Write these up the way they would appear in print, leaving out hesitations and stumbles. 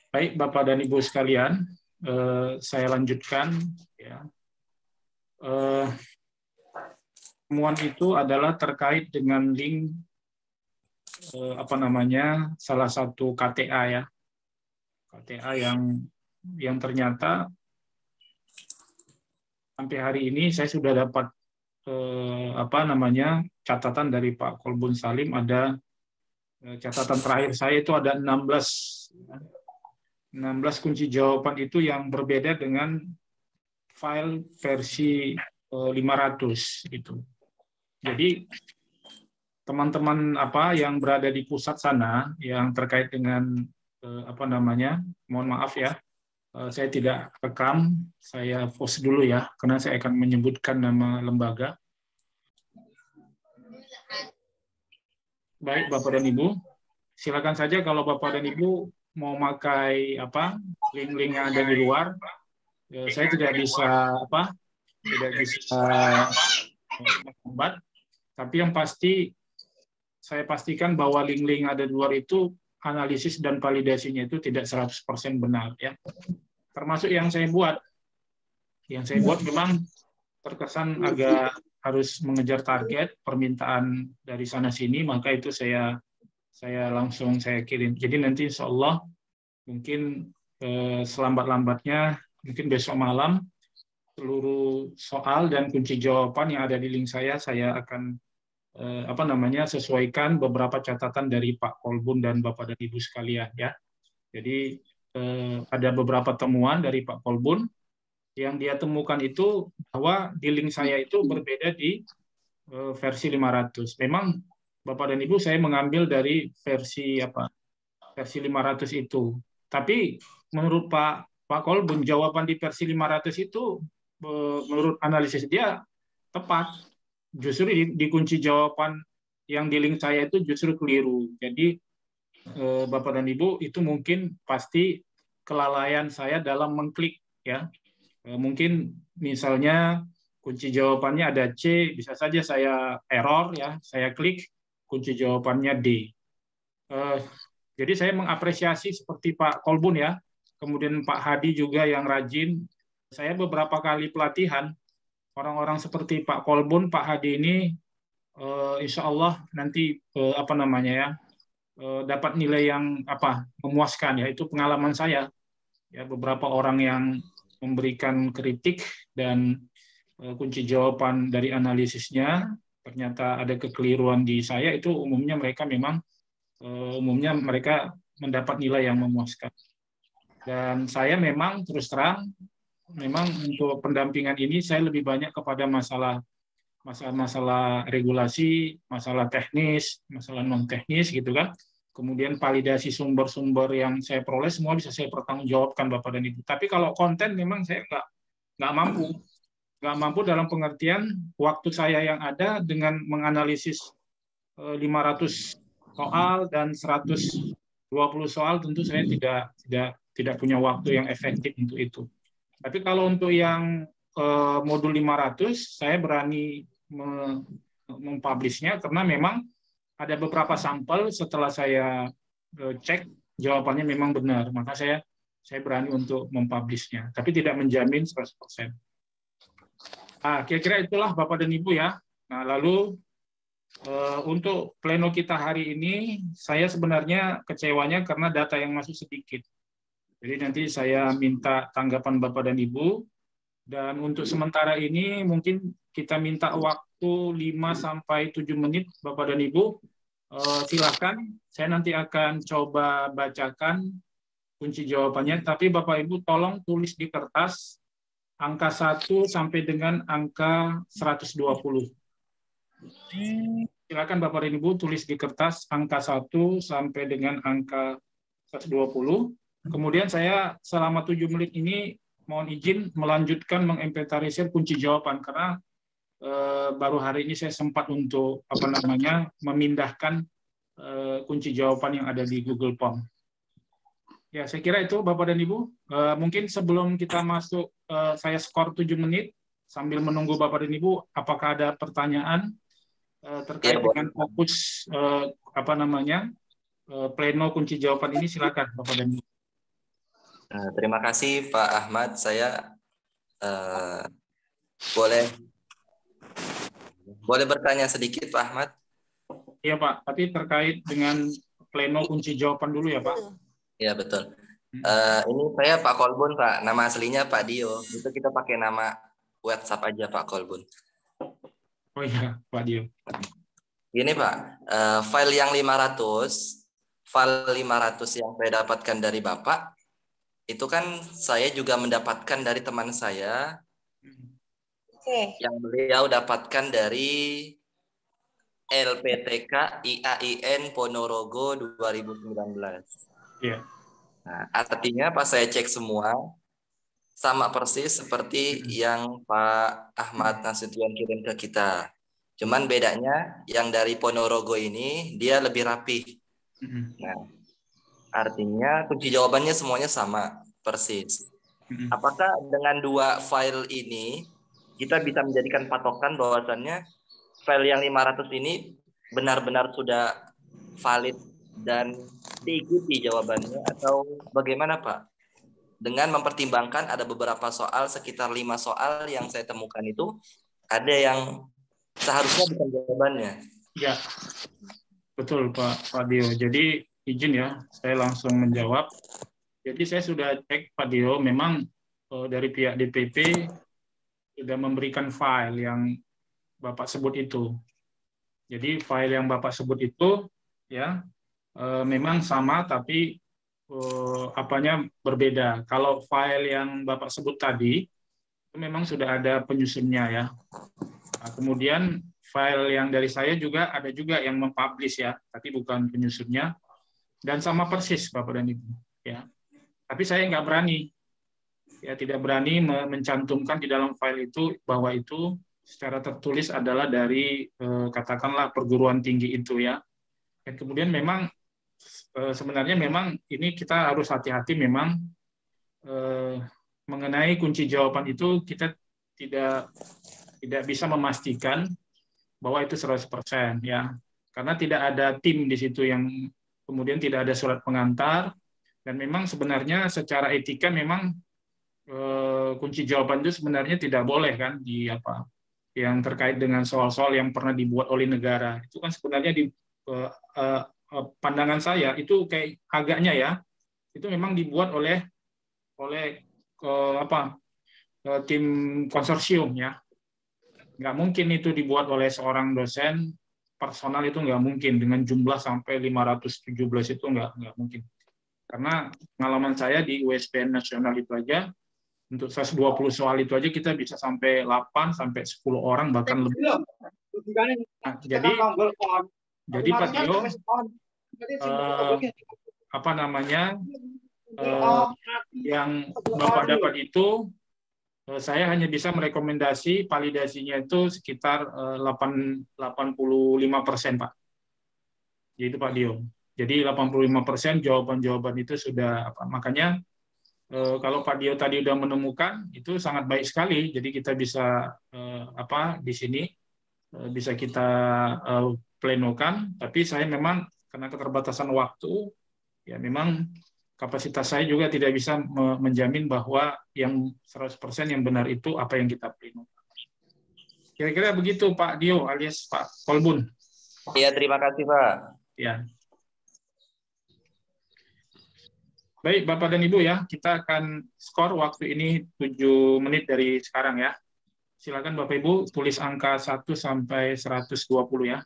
Baik, Bapak dan Ibu sekalian, saya lanjutkan. Ya. Temuan itu adalah terkait dengan link salah satu KTA ya, KTA yang ternyata sampai hari ini saya sudah dapat catatan dari Pak Kolbun Salim. Ada catatan terakhir saya itu ada 16 kunci jawaban itu yang berbeda dengan file versi 500 gitu. Jadi teman-teman yang berada di pusat sana yang terkait dengan mohon maaf ya, saya tidak rekam, saya pause dulu ya karena saya akan menyebutkan nama lembaga. Baik, Bapak dan Ibu, silakan saja kalau Bapak dan Ibu mau pakai link-link yang ada di luar. Saya tidak bisa membuat, tapi yang pasti saya pastikan bahwa link-link ada di luar itu analisis dan validasinya itu tidak 100% benar ya. Termasuk yang saya buat. Yang saya buat memang terkesan agak harus mengejar target permintaan dari sana sini, maka itu saya langsung kirim. Jadi nanti insya Allah mungkin selambat-lambatnya mungkin besok malam seluruh soal dan kunci jawaban yang ada di link saya akan sesuaikan beberapa catatan dari Pak Kolbun dan Bapak dan Ibu sekalian ya. Jadi ada beberapa temuan dari Pak Kolbun yang dia temukan itu bahwa di link saya itu berbeda di versi 500. Memang Bapak dan Ibu saya mengambil dari versi versi 500 itu. Tapi menurut Pak Kolbun jawaban di versi 500 itu menurut analisis dia tepat. Justru di kunci jawaban yang di link saya itu justru keliru. Jadi Bapak dan Ibu itu mungkin pasti kelalaian saya dalam mengklik ya. Mungkin misalnya kunci jawabannya ada C, bisa saja saya error ya, saya klik kunci jawabannya D. Jadi saya mengapresiasi seperti Pak Kolbun ya, kemudian Pak Hadi juga yang rajin. Saya beberapa kali pelatihan orang-orang seperti Pak Kolbun, Pak Hadi ini insya Allah nanti dapat nilai yang memuaskan ya. Itu pengalaman saya ya, beberapa orang yang memberikan kritik dan kunci jawaban dari analisisnya ternyata ada kekeliruan di saya, itu umumnya mereka mendapat nilai yang memuaskan. Dan saya memang terus terang untuk pendampingan ini saya lebih banyak kepada masalah regulasi, masalah teknis, masalah non teknis gitu kan. Kemudian validasi sumber-sumber yang saya peroleh semua bisa saya pertanggungjawabkan Bapak dan Ibu. Tapi kalau konten memang saya nggak mampu dalam pengertian waktu saya yang ada dengan menganalisis 500 soal dan 120 soal, tentu saya tidak punya waktu yang efektif untuk itu. Tapi kalau untuk yang modul 500 saya berani mempublishnya karena memang ada beberapa sampel setelah saya cek jawabannya memang benar, maka saya berani untuk mempublishnya, tapi tidak menjamin 100%. Nah, kira-kira itulah Bapak dan Ibu ya. Nah, lalu untuk pleno kita hari ini, saya sebenarnya kecewanya karena data yang masuk sedikit. Jadi nanti saya minta tanggapan Bapak dan Ibu. Dan untuk sementara ini mungkin kita minta waktu 5-7 menit Bapak dan Ibu. Silakan, saya nanti akan coba bacakan kunci jawabannya, tapi Bapak Ibu tolong tulis di kertas angka 1 sampai dengan angka 120. Silakan Bapak dan Ibu tulis di kertas angka 1 sampai dengan angka 120. Kemudian saya selama 7 menit ini mohon izin melanjutkan menginventarisir kunci jawaban karena baru hari ini saya sempat untuk memindahkan kunci jawaban yang ada di Google Form. Ya, saya kira itu Bapak dan Ibu. Mungkin sebelum kita masuk, saya skor 7 menit sambil menunggu Bapak dan Ibu, apakah ada pertanyaan terkait dengan fokus pleno kunci jawaban ini? Silakan Bapak dan Ibu. Terima kasih Pak Ahmad. Saya eh, boleh bertanya sedikit Pak Ahmad? Iya Pak, tapi terkait dengan pleno kunci jawaban dulu ya Pak. Ya betul. Ini saya Pak Kolbun Pak. Nama aslinya Pak Dio. Itu kita pakai nama WhatsApp aja Pak Kolbun. Oh iya Pak Dio. Gini Pak, file yang 500, file 500 yang saya dapatkan dari Bapak, itu kan saya juga mendapatkan dari teman saya yang beliau dapatkan dari LPTK IAIN Ponorogo 2019. Iya. Nah, artinya pas saya cek semua, sama persis seperti yang Pak Ahmad Nasution kirim ke kita. Cuman bedanya yang dari Ponorogo ini dia lebih rapi. Nah, artinya kunci jawabannya semuanya sama persis. Apakah dengan dua file ini kita bisa menjadikan patokan bahwasannya file yang 500 ini benar-benar sudah valid dan diikuti jawabannya atau bagaimana Pak? Dengan mempertimbangkan ada beberapa soal, sekitar 5 soal yang saya temukan itu, ada yang seharusnya bukan jawabannya. Ya, betul Pak Dio. Jadi izin ya, saya langsung menjawab. Jadi saya sudah cek Pak Dio, memang dari pihak DPP sudah memberikan file yang Bapak sebut itu. Jadi file yang Bapak sebut itu ya memang sama tapi apanya berbeda. Kalau file yang Bapak sebut tadi itu memang sudah ada penyusunnya ya. Nah, kemudian file yang dari saya juga ada juga yang mempublish ya, tapi bukan penyusunnya dan sama persis Bapak dan Ibu ya. Tapi saya nggak berani ya, tidak berani mencantumkan di dalam file itu bahwa itu secara tertulis adalah dari katakanlah perguruan tinggi itu ya. Dan kemudian memang sebenarnya memang ini kita harus hati-hati memang mengenai kunci jawaban itu kita tidak bisa memastikan bahwa itu 100% ya. Karena tidak ada tim di situ yang kemudian tidak ada surat pengantar dan memang sebenarnya secara etika memang kunci jawaban itu sebenarnya tidak boleh kan di apa yang terkait dengan soal-soal yang pernah dibuat oleh negara. Itu kan sebenarnya di pandangan saya itu kayak agaknya ya itu memang dibuat oleh tim konsorsium ya, nggak mungkin itu dibuat oleh seorang dosen personal, itu nggak mungkin dengan jumlah sampai 517 itu nggak mungkin, karena pengalaman saya di USBN nasional itu aja untuk 120 soal itu aja kita bisa sampai 8 sampai 10 orang bahkan lebih. Nah, jadi Pak Tio apa namanya yang Bapak dapat itu saya hanya bisa merekomendasi validasinya itu sekitar 85%, Pak. Jadi itu Pak Dio. Jadi 85% jawaban-jawaban itu sudah apa? Makanya kalau Pak Dio tadi sudah menemukan itu sangat baik sekali. Jadi kita bisa di sini bisa kita plenokan. Tapi saya memang karena keterbatasan waktu, ya memang kapasitas saya juga tidak bisa menjamin bahwa yang 100% yang benar itu apa yang kita pleno. Kira-kira begitu Pak Dio alias Pak Kolbun. Iya, terima kasih Pak. Ya. Baik Bapak dan Ibu ya, kita akan skor waktu ini 7 menit dari sekarang ya. Silakan Bapak Ibu tulis angka 1 sampai 120 ya.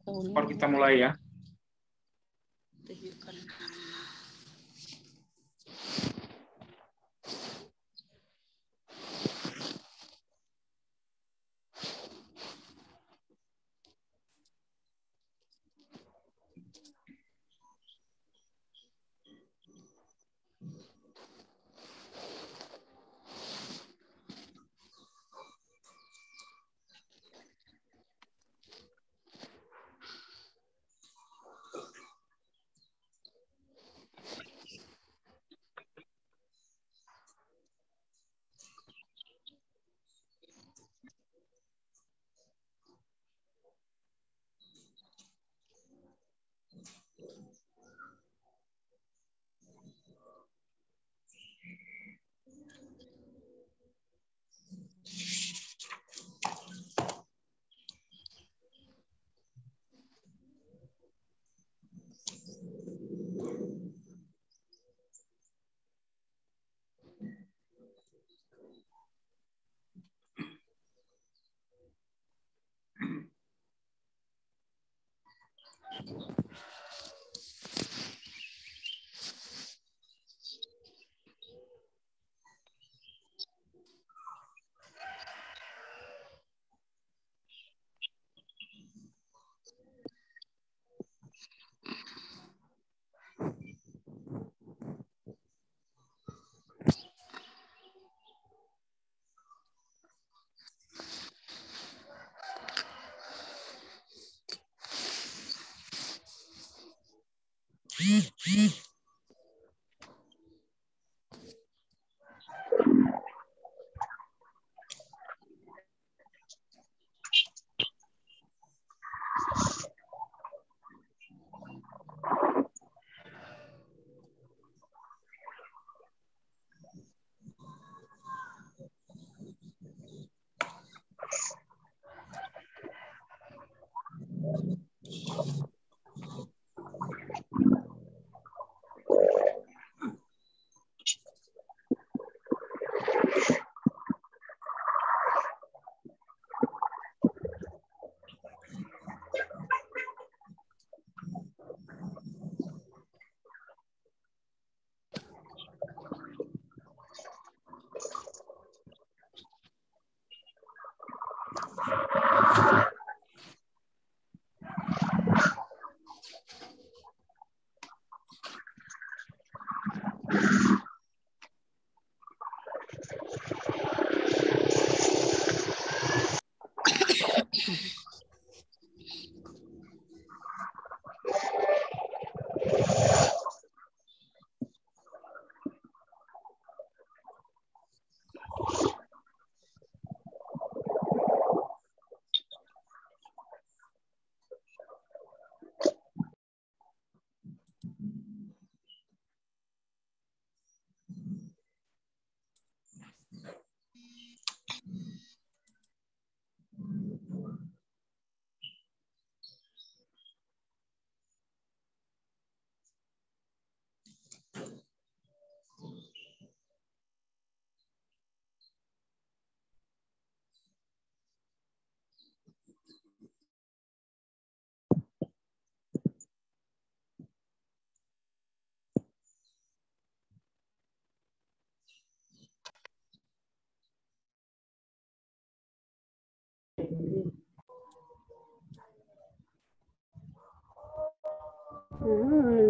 Skor kita mulai ya.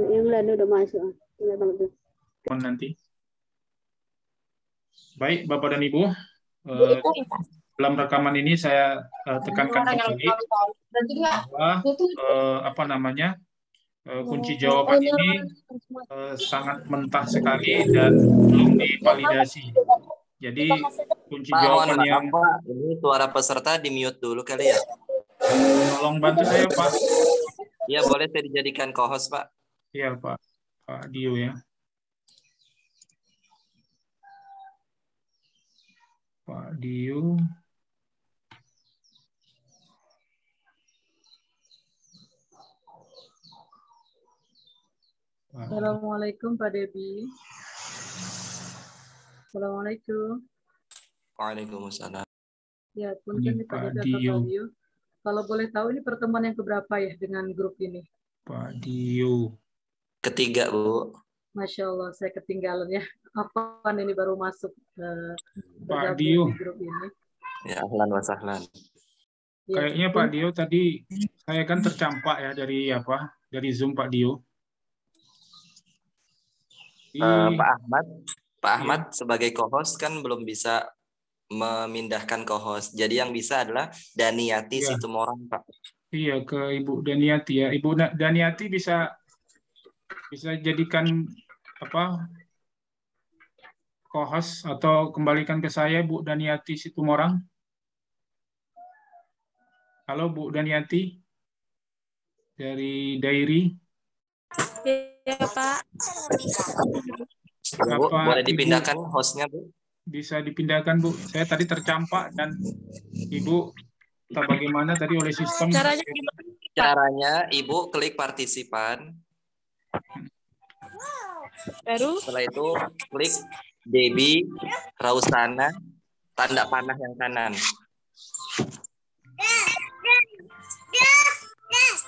Yang lain udah masuk. Nanti. Baik, Bapak dan Ibu, dalam rekaman ini saya tekankan kembali bahwa kunci jawaban ini sangat mentah sekali dan belum divalidasi. Jadi kunci jawaban yang ini suara peserta di mute dulu kali ya. Tolong bantu saya, Pak. Iya, boleh saya dijadikan co-host, Pak. Iya, Pak. Pak Dio ya. Pak Dio. Assalamualaikum Pak Debi. Assalamualaikum. Waalaikumsalam. Ya, punten Pak Dio. Kalau boleh tahu ini pertemuan yang keberapa ya dengan grup ini? Pak Dio. Ketiga, Bu. Masya Allah, saya ketinggalan ya. Apaan ini baru masuk Pak Dio. di grup ini? Ya, ahlan wa sahlan. Ya, kayaknya Pak Dio tadi saya kan tercampak ya dari Zoom Pak Dio. Pak Ahmad sebagai co-host kan belum bisa memindahkan co-host. Jadi yang bisa adalah Daniati Situmorang, Pak. Iya, ke Ibu Daniati ya. Ibu Daniati bisa jadikan co-host atau kembalikan ke saya, Bu Daniati Situmorang. Halo Bu Daniati dari Dairi. Ya Pak. Bu, boleh dipindahkan hostnya, Bu? Bisa dipindahkan, Bu. Saya tadi tercampak dan Ibu tak bagaimana tadi oleh sistem. Caranya Ibu klik partisipan. Baru? Setelah itu klik Debi Rausana, tanda panah yang kanan.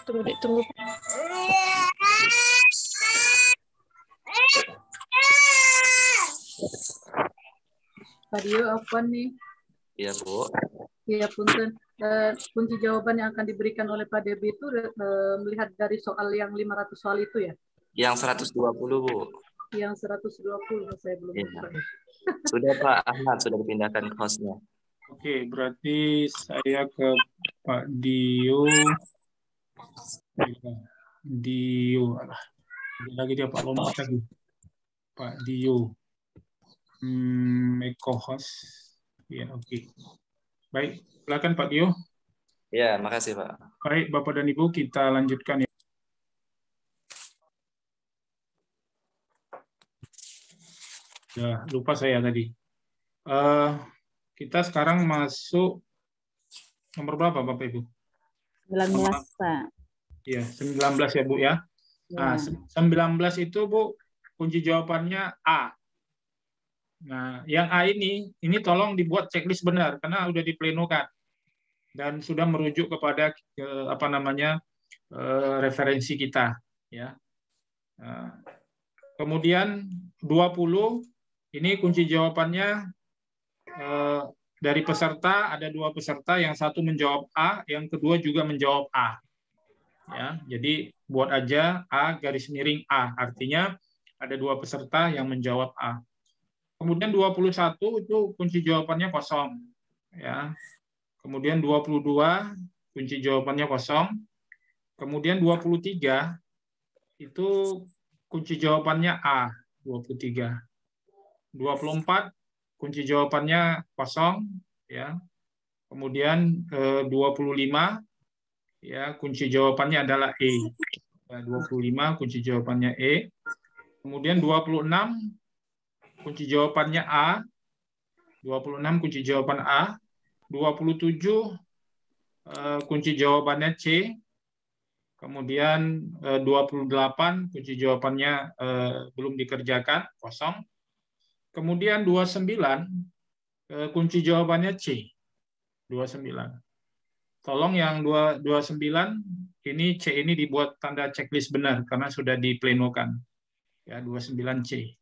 Tunggu. Pak Dio, apa nih? Iya, Bu. Ya, punten. Kunci jawaban yang akan diberikan oleh Pak Debi itu melihat dari soal yang 500 soal itu ya? Yang 120, Bu. Yang 120, saya belum Iya. buka. Sudah Pak Ahmad, sudah dipindahkan ke hostnya. Oke, berarti saya ke Pak Dio. Alah, lagi dia Pak lompat lagi. Pak Dio. Make host. Ya, oke. Baik, silakan Pak Dio. Ya, makasih Pak. Baik, Bapak dan Ibu, kita lanjutkan ya. Ya, lupa saya tadi. Kita sekarang masuk nomor berapa Bapak Ibu? 19, Pak. Iya, 19 ya Bu ya. Nah, 19 itu Bu, kunci jawabannya A. Nah, yang A ini tolong dibuat checklist benar karena udah diplenokan dan sudah merujuk kepada referensi kita ya. Nah, kemudian 20 ini kunci jawabannya dari peserta ada 2 peserta, yang satu menjawab A, yang kedua juga menjawab A. Ya, jadi buat aja A garis miring A, artinya ada 2 peserta yang menjawab A. Kemudian 21 itu kunci jawabannya kosong. Ya. Kemudian 22 kunci jawabannya kosong. Kemudian 23 itu kunci jawabannya A, 23. 24 kunci jawabannya kosong ya. Kemudian 25 ya kunci jawabannya adalah E. Ya, 25 kunci jawabannya E. Kemudian 26 kunci jawabannya A. 26 kunci jawaban A. 27 kunci jawabannya C. Kemudian 28 kunci jawabannya belum dikerjakan, kosong. Kemudian 29 kunci jawabannya C. 29. Tolong yang 29 ini C ini dibuat tanda checklist benar karena sudah diplenokan. Ya, 29C.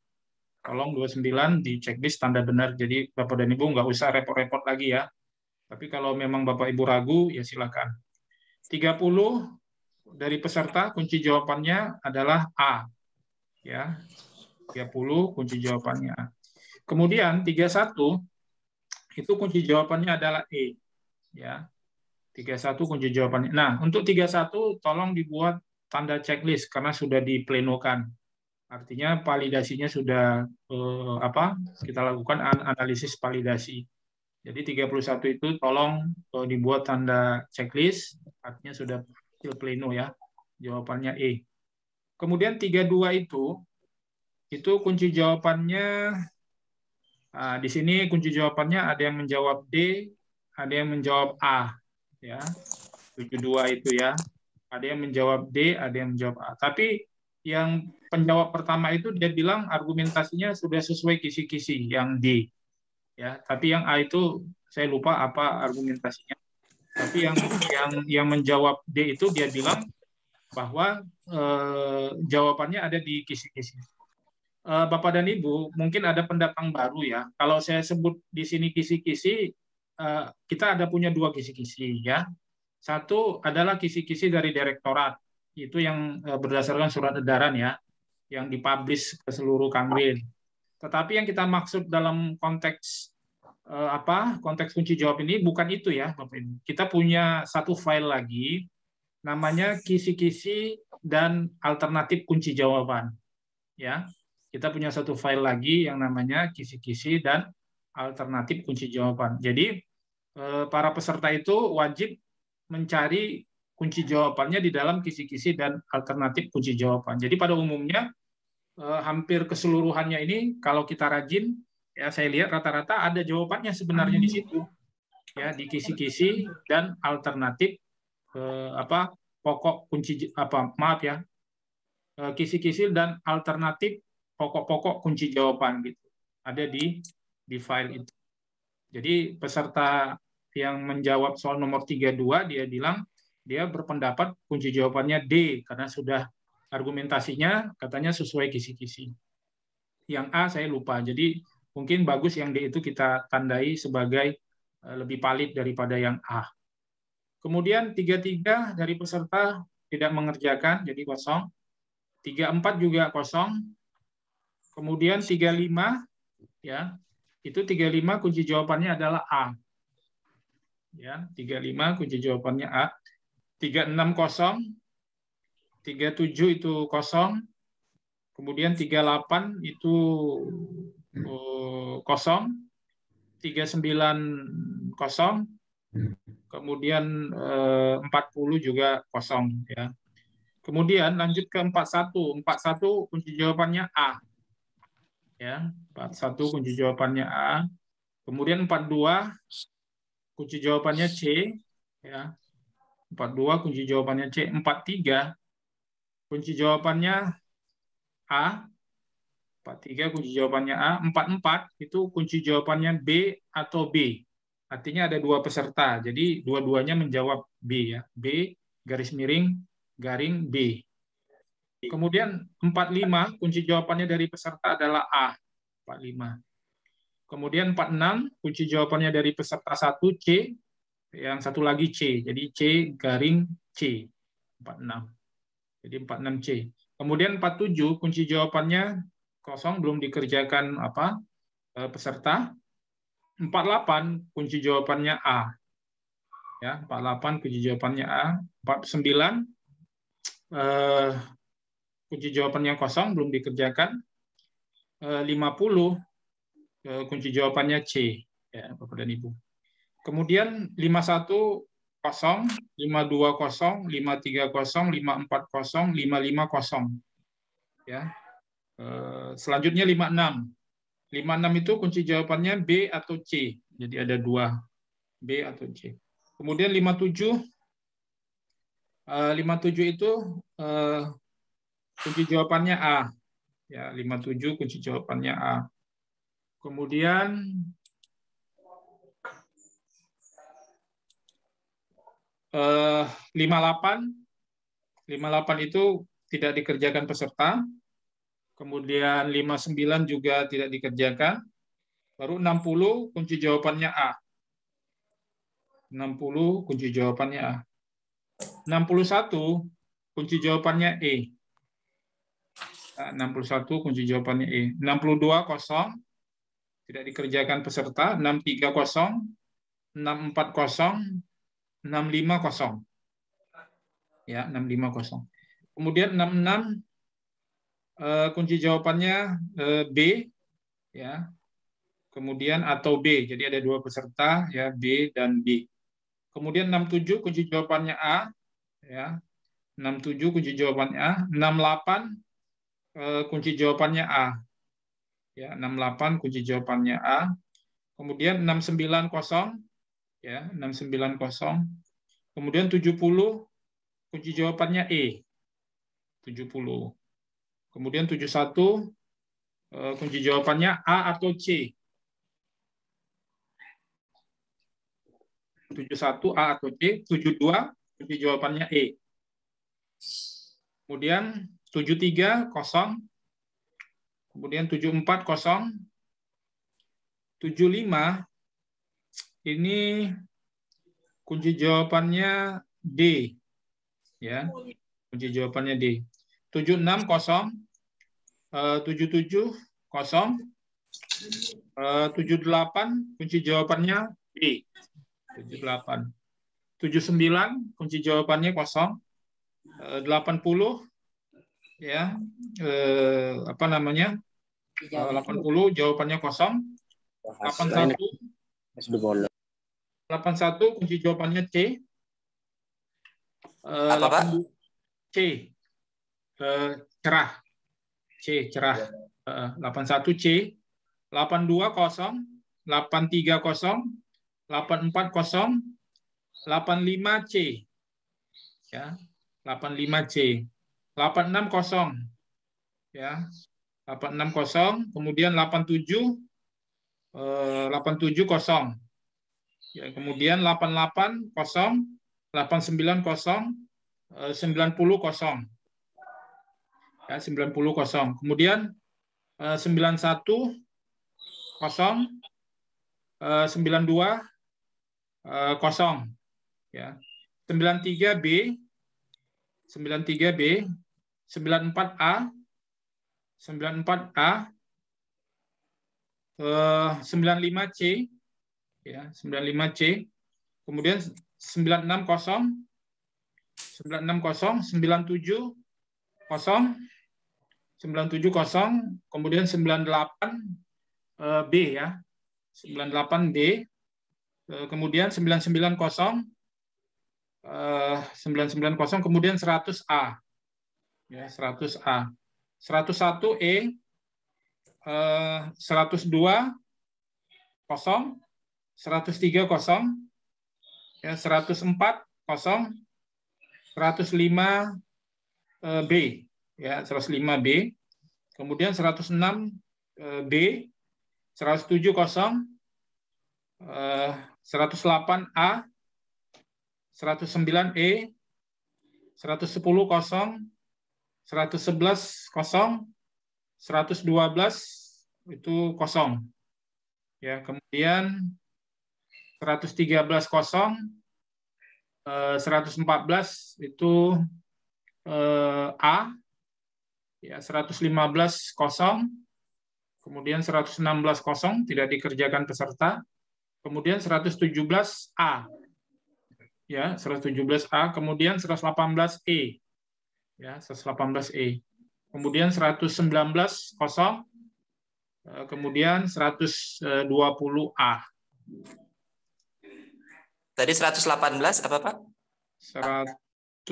Tolong 29 di checklist tanda benar. Jadi Bapak dan Ibu nggak usah repot-repot lagi ya. Tapi kalau memang Bapak Ibu ragu ya silakan. 30 dari peserta kunci jawabannya adalah A. Ya. 30 kunci jawabannya A. Kemudian 31 itu kunci jawabannya adalah E. Ya. 31 kunci jawabannya. Nah, untuk 31 tolong dibuat tanda checklist karena sudah diplenokan. Artinya validasinya sudah kita lakukan analisis validasi. Jadi 31 itu tolong dibuat tanda checklist, artinya sudah pleno ya. Jawabannya E. Kemudian 32 itu kunci jawabannya di sini kunci jawabannya ada yang menjawab D, ada yang menjawab A ya. 72 itu ya. Ada yang menjawab D, ada yang menjawab A. Tapi yang penjawab pertama itu dia bilang argumentasinya sudah sesuai kisi-kisi yang D. Ya, tapi yang A itu saya lupa apa argumentasinya. Tapi yang menjawab D itu dia bilang bahwa jawabannya ada di kisi-kisi. Bapak dan Ibu, mungkin ada pendatang baru ya. Kalau saya sebut di sini kisi-kisi, kita ada punya 2 kisi-kisi ya. Satu adalah kisi-kisi dari direktorat, itu yang berdasarkan surat edaran ya, yang dipublish ke seluruh kanwil. Tetapi yang kita maksud dalam konteks konteks kunci jawab ini bukan itu ya, Bapak Ibu. Kita punya satu file lagi, namanya kisi-kisi dan alternatif kunci jawaban. Ya, kita punya satu file lagi yang namanya kisi-kisi dan alternatif kunci jawaban. Jadi para peserta itu wajib mencari kunci jawabannya di dalam kisi-kisi dan alternatif kunci jawaban. Jadi pada umumnya hampir keseluruhannya ini kalau kita rajin ya saya lihat rata-rata ada jawabannya sebenarnya di situ. Ya, di kisi-kisi dan alternatif pokok kunci kisi-kisi dan alternatif pokok-pokok kunci jawaban gitu. Ada di file itu. Jadi peserta yang menjawab soal nomor 32 dia bilang dia berpendapat kunci jawabannya D karena sudah argumentasinya katanya sesuai kisi-kisi. Yang A saya lupa. Jadi mungkin bagus yang D itu kita tandai sebagai lebih valid daripada yang A. Kemudian 33 dari peserta tidak mengerjakan, jadi kosong. 34 juga kosong. Kemudian 35, ya, itu 35 kunci jawabannya adalah A. Ya, 35 kunci jawabannya A. 36 kosong. 37 itu kosong. Kemudian 38 itu kosong. 39 kosong. Kemudian 40 juga kosong, ya. Kemudian lanjut ke 41. 41 kunci jawabannya A. Ya, 41 kunci jawabannya A. Kemudian 42 kunci jawabannya C, ya. 42 kunci jawabannya C. 43 kunci jawabannya A. 43 kunci jawabannya A. 44 itu kunci jawabannya B atau B. Artinya ada dua peserta. Jadi dua-duanya menjawab B, ya. B garis miring garing B. Kemudian 45 kunci jawabannya dari peserta adalah A. 45. Kemudian 46 kunci jawabannya dari peserta 1 C, yang satu lagi C. Jadi C garing C. 46. Jadi 46 C. Kemudian 47 kunci jawabannya kosong, belum dikerjakan peserta. 48 kunci jawabannya A. Ya, 48 kunci jawabannya A. 49 kunci jawabannya kosong, belum dikerjakan. 50 kunci jawabannya C, ya, Bapak dan Ibu. Kemudian 51 kosong, 52 kosong, 53 kosong, 54 kosong, 55 kosong. Ya. Selanjutnya 56. 56 itu kunci jawabannya B atau C. Jadi ada dua, B atau C. Kemudian 57. 57 itu kunci jawabannya A. Ya, 57 kunci jawabannya A. Kemudian 58 itu tidak dikerjakan peserta. Kemudian 59 juga tidak dikerjakan. Baru 60 kunci jawabannya A. 60 kunci jawabannya A. 61 kunci jawabannya E. 61 kunci jawabannya E. 62 kosong, tidak dikerjakan peserta. 63 kosong, 64 kosong, 65 kosong. Ya, 65 kosong. Kemudian 66 kunci jawabannya B, ya. Kemudian atau B. Jadi ada dua peserta, ya, B dan B. Kemudian 67 kunci jawabannya A, ya. 67 kunci jawabannya A. 68 kunci jawabannya A. Ya, 68 kunci jawabannya A. Kemudian 69 kosong, ya, 69 kosong. Kemudian 70 kunci jawabannya E. 70. Kemudian 71 kunci jawabannya A atau C. 71 A atau C. 72 kunci jawabannya E. Kemudian 73 kosong. Kemudian 74 kosong. 75 ini kunci jawabannya D. Ya. Kunci jawabannya D. 76 kosong. 77 kosong. 78 kunci jawabannya B. 78. 79 kunci jawabannya kosong. 80 ya, 80 jawabannya kosong. 81 kunci jawabannya C. Apa, Pak? C. Cerah. C, cerah. 81 C. 82 kosong. 83 kosong. 84 kosong. 85 C. Ya. 85 C. 86 kosong. Ya. 86 kosong. Kemudian 87 kosong. Ya, kemudian 88 kosong. 89 90 kosong. Ya, 90 kosong. Kemudian 91 kosong 92 kosong. Ya. 93B 94A 94A 95C ya 95C, kemudian 960 97 kosong 97 kosong, kemudian 98B ya 98B, kemudian 990 990, kemudian 100A ya 100A, 101E 102 kosong 103 kosong ya 104 kosong 105 B ya 105B, kemudian 106 B 107 kosong 108A 109 E 110 kosong 111 kosong 112 itu kosong ya, kemudian 113 kosong 114 itu A ya 115 kosong, kemudian 116 kosong tidak dikerjakan peserta, kemudian 117A ya 117A, kemudian 118E ya 118E, kemudian 119 kosong, kemudian 120A. Tadi 118 apa Pak? 118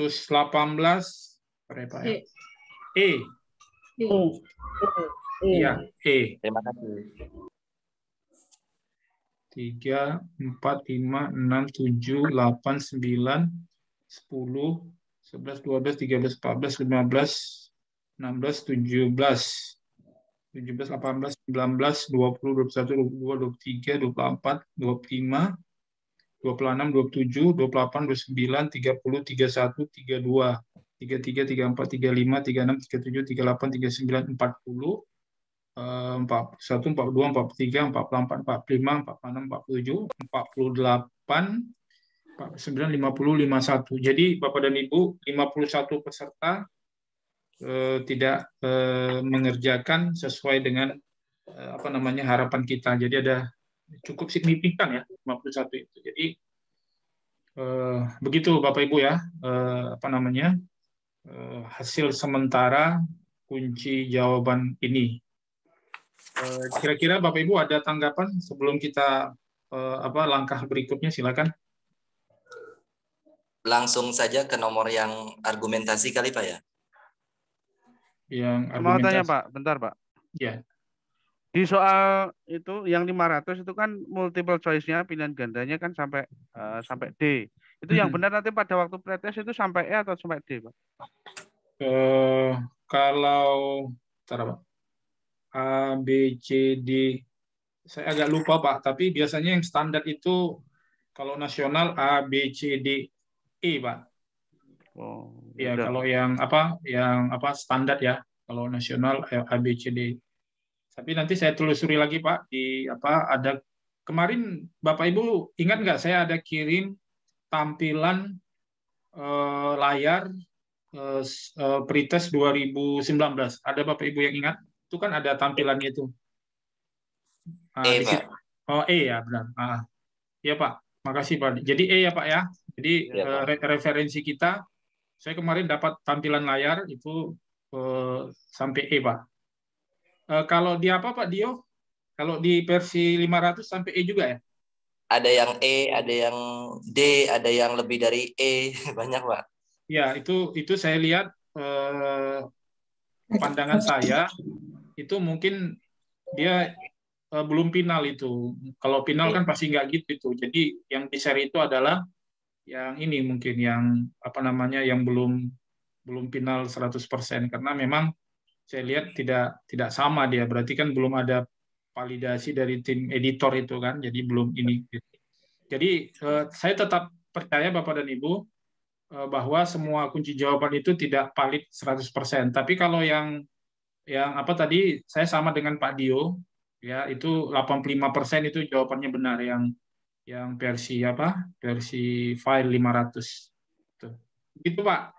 berapa ya? E. E. Iya, E. Terima kasih. 3, 4, 5, 6, 7, 8, 9, 10, 11, 12, 13, 14, 15, 16, 17, 18, 19, 20, 21, 22, 23, 24, 25, 26, 27, 28, 29, 30, 31, 32, 33, 34, 35, 36, 37, 38, 39, 40, 41, 42, 43, 44, 45, 46, 47, 48, 49, 50, 51. Jadi Bapak dan Ibu, 51 peserta tidak mengerjakan sesuai dengan harapan kita. Jadi ada cukup signifikan ya 51 itu. Jadi begitu Bapak Ibu ya hasil sementara kunci jawaban ini. Kira-kira Bapak Ibu ada tanggapan sebelum kita langkah berikutnya, silakan. Langsung saja ke nomor yang argumentasi kali Pak ya. Yang Mau tanya argumentasi. Pak, bentar Pak. Ya. Di soal itu yang 500 itu kan multiple choice-nya pilihan gandanya kan sampai D. Itu yang benar nanti pada waktu pretest itu sampai E atau sampai D, Pak? Kalau Pak, A, B, C, D, saya agak lupa Pak, tapi biasanya yang standar itu kalau nasional A, B, C, D, E Pak. Oh, ya udah. kalau yang standar ya, kalau nasional A, B, C, D. Tapi nanti saya telusuri lagi Pak di ada kemarin Bapak Ibu ingat nggak saya ada kirim tampilan layar pretest 2019. Ada Bapak Ibu yang ingat? Itu kan ada tampilannya itu. E, di Pak. situ. Oh, E ya benar. Ya Pak, makasih Pak. Jadi E ya Pak ya. Jadi Ya, Pak. referensi kita, saya kemarin dapat tampilan layar itu sampai E Pak. Kalau di Pak Dio? Kalau di versi 500 sampai E juga ya? Ada yang E, ada yang D, ada yang lebih dari E, banyak Pak. Ya, itu saya lihat pandangan saya itu mungkin dia belum final itu. Kalau final kan pasti nggak gitu itu. Jadi yang di share itu adalah yang ini mungkin yang yang belum final 100% karena memang saya lihat tidak sama dia. Berarti kan belum ada validasi dari tim editor itu kan. Jadi belum ini. Jadi saya tetap percaya Bapak dan Ibu bahwa semua kunci jawaban itu tidak valid 100%. Tapi kalau yang apa tadi saya sama dengan Pak Dio, ya itu 85% itu jawabannya benar yang versi apa? Versi file 500. Tuh. Gitu, Pak.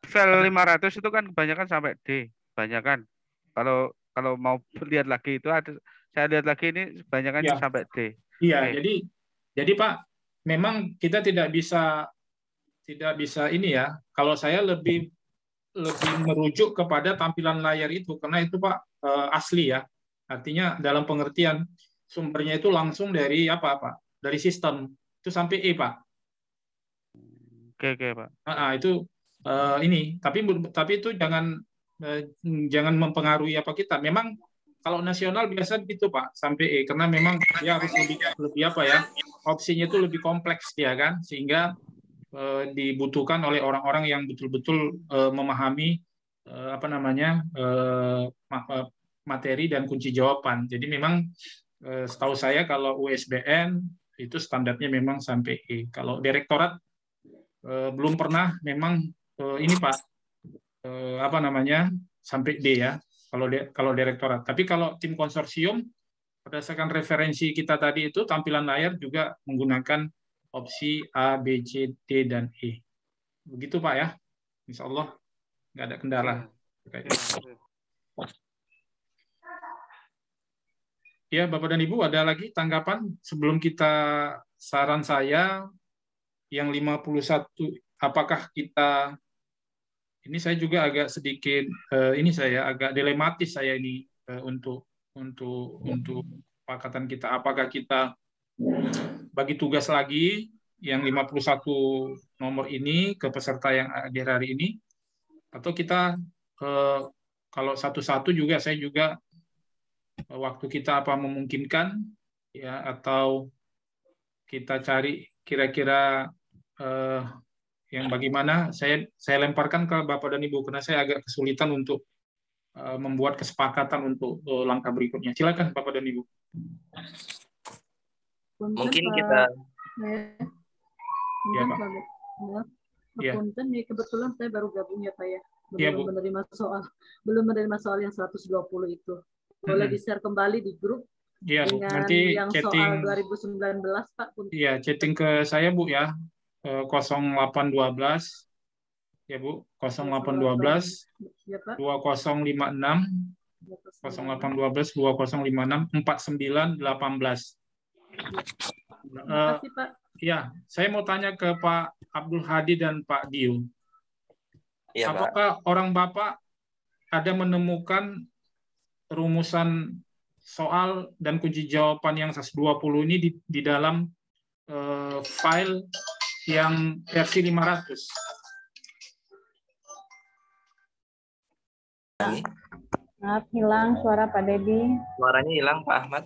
File 500 itu kan kebanyakan sampai D, kebanyakan. Kalau mau lihat lagi itu ada, saya lihat lagi ini kebanyakan Ya. sampai D. Iya, Oke. jadi Pak, memang kita tidak bisa ini ya. Kalau saya lebih merujuk kepada tampilan layar itu karena itu Pak asli ya. Artinya dalam pengertian sumbernya itu langsung dari apa Pak? Dari sistem. Itu sampai E, Pak. Oke, Pak. Itu ini, tapi itu jangan mempengaruhi apa kita. Memang kalau nasional biasa gitu Pak, sampai E karena memang dia harus lebih apa ya? Opsinya itu lebih kompleks dia kan, sehingga dibutuhkan oleh orang-orang yang betul-betul memahami apa namanya materi dan kunci jawaban. Jadi memang setahu saya kalau USBN itu standarnya memang sampai E. Kalau direktorat belum pernah memang ini Pak apa namanya sampai D ya. Kalau direktorat. Tapi kalau tim konsorsium berdasarkan referensi kita tadi itu tampilan layar juga menggunakan opsi A, B, C, D, dan E. Begitu Pak ya. Insya Allah nggak ada kendala. Ya Bapak dan Ibu, ada lagi tanggapan sebelum kita saran saya yang 51, apakah kita, ini saya juga agak sedikit, ini saya agak dilematis saya ini untuk kesepakatan kita, apakah kita bagi tugas lagi yang 51 nomor ini ke peserta yang hadir hari ini, atau kita kalau satu-satu juga saya juga waktu kita apa memungkinkan ya, atau kita cari kira-kira yang bagaimana saya lemparkan ke Bapak dan Ibu karena saya agak kesulitan untuk membuat kesepakatan untuk langkah berikutnya. Silakan Bapak dan Ibu. Mungkin kita ya Pak. Ya. Punten, kebetulan saya baru gabung ya Pak ya. Belum menerima soal yang 120 itu. Boleh di-share kembali di grup ya, Bu. dengan Nanti yang chatting, soal 2019 Pak. Iya, chatting ke saya Bu ya. 0812 ya Bu, 0812 ya, Pak. 2056 0812 2056 4918. Terima kasih Pak. Ya, saya mau tanya ke Pak Abdul Hadi dan Pak Dio. Ya, apakah Pak. orang Bapak ada menemukan rumusan soal dan kunci jawaban yang 120 ini di dalam file yang versi 500? Maaf, hilang suara Pak Dedi. Suaranya hilang Pak Ahmad.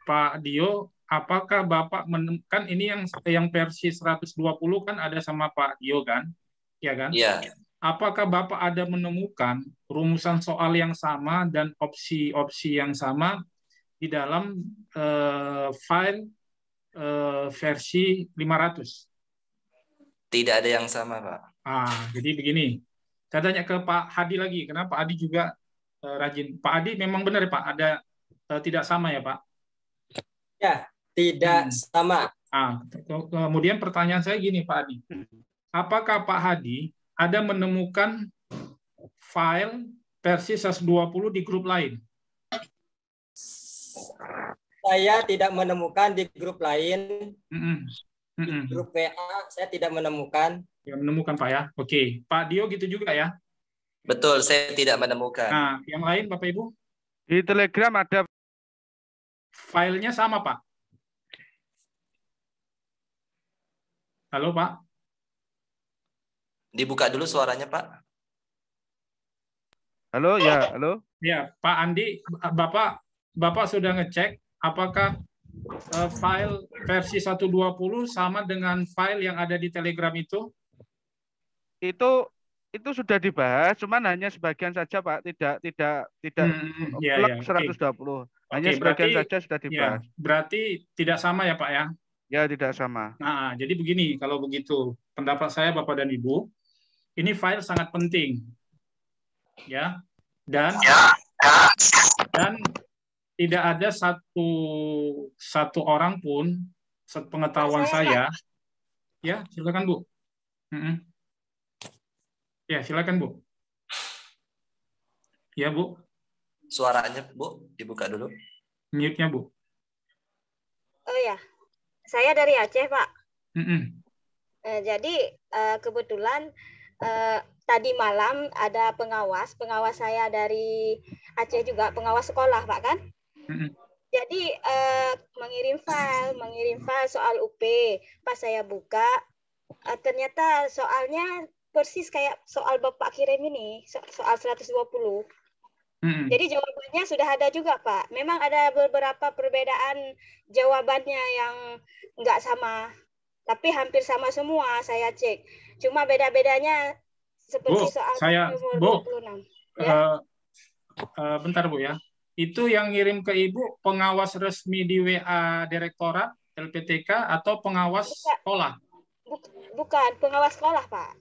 Pak Dio, apakah Bapak menemukan ini yang versi 120 kan ada sama Pak Dio kan? Ya kan? Iya. Apakah Bapak ada menemukan rumusan soal yang sama dan opsi-opsi yang sama di dalam file versi 500? Tidak ada yang sama, Pak. Jadi begini. Saya tanya ke Pak Hadi lagi, karena Pak Hadi juga rajin. Pak Hadi memang benar Pak, ada tidak sama ya Pak? Ya, tidak sama. Kemudian pertanyaan saya gini Pak Hadi. Apakah Pak Hadi ada menemukan file versi 120 di grup lain? Saya tidak menemukan di grup lain. Di grup WA saya tidak menemukan. Tidak menemukan Pak ya? Oke. Pak Dio gitu juga ya? Betul, saya tidak menemukan. Nah, yang lain Bapak Ibu? Di Telegram ada. Filenya sama Pak? Halo Pak? Dibuka dulu suaranya, Pak. Halo, ya, halo. Ya, Pak Andi, Bapak sudah ngecek apakah file versi 120 sama dengan file yang ada di Telegram itu? Itu sudah dibahas, cuman hanya sebagian saja Pak, tidak ya, 120. Hanya Oke, sebagian berarti saja sudah ya, dibahas. berarti tidak sama ya Pak ya? Ya, tidak sama. Nah, jadi begini, kalau begitu pendapat saya Bapak dan Ibu, ini file sangat penting, ya, dan tidak ada satu orang pun sepengetahuan saya, ya silakan Bu. Ya silakan Bu. Ya Bu. Suaranya Bu dibuka dulu. Mute-nya Bu. Oh ya, saya dari Aceh Pak. Mm-mm. Jadi kebetulan tadi malam ada pengawas saya dari Aceh juga, pengawas sekolah Pak kan. Jadi mengirim file soal UP. Pas saya buka, ternyata soalnya persis kayak soal Bapak kirim ini, soal 120. Jadi jawabannya sudah ada juga Pak. Memang ada beberapa perbedaan jawabannya yang nggak sama. Tapi hampir sama semua saya cek. Cuma beda-bedanya seperti soal nomor 26. Ya? Bentar Bu ya. Itu yang ngirim ke Ibu pengawas resmi di WA Direktorat LPTK atau pengawas sekolah? Bukan, pengawas sekolah, Pak.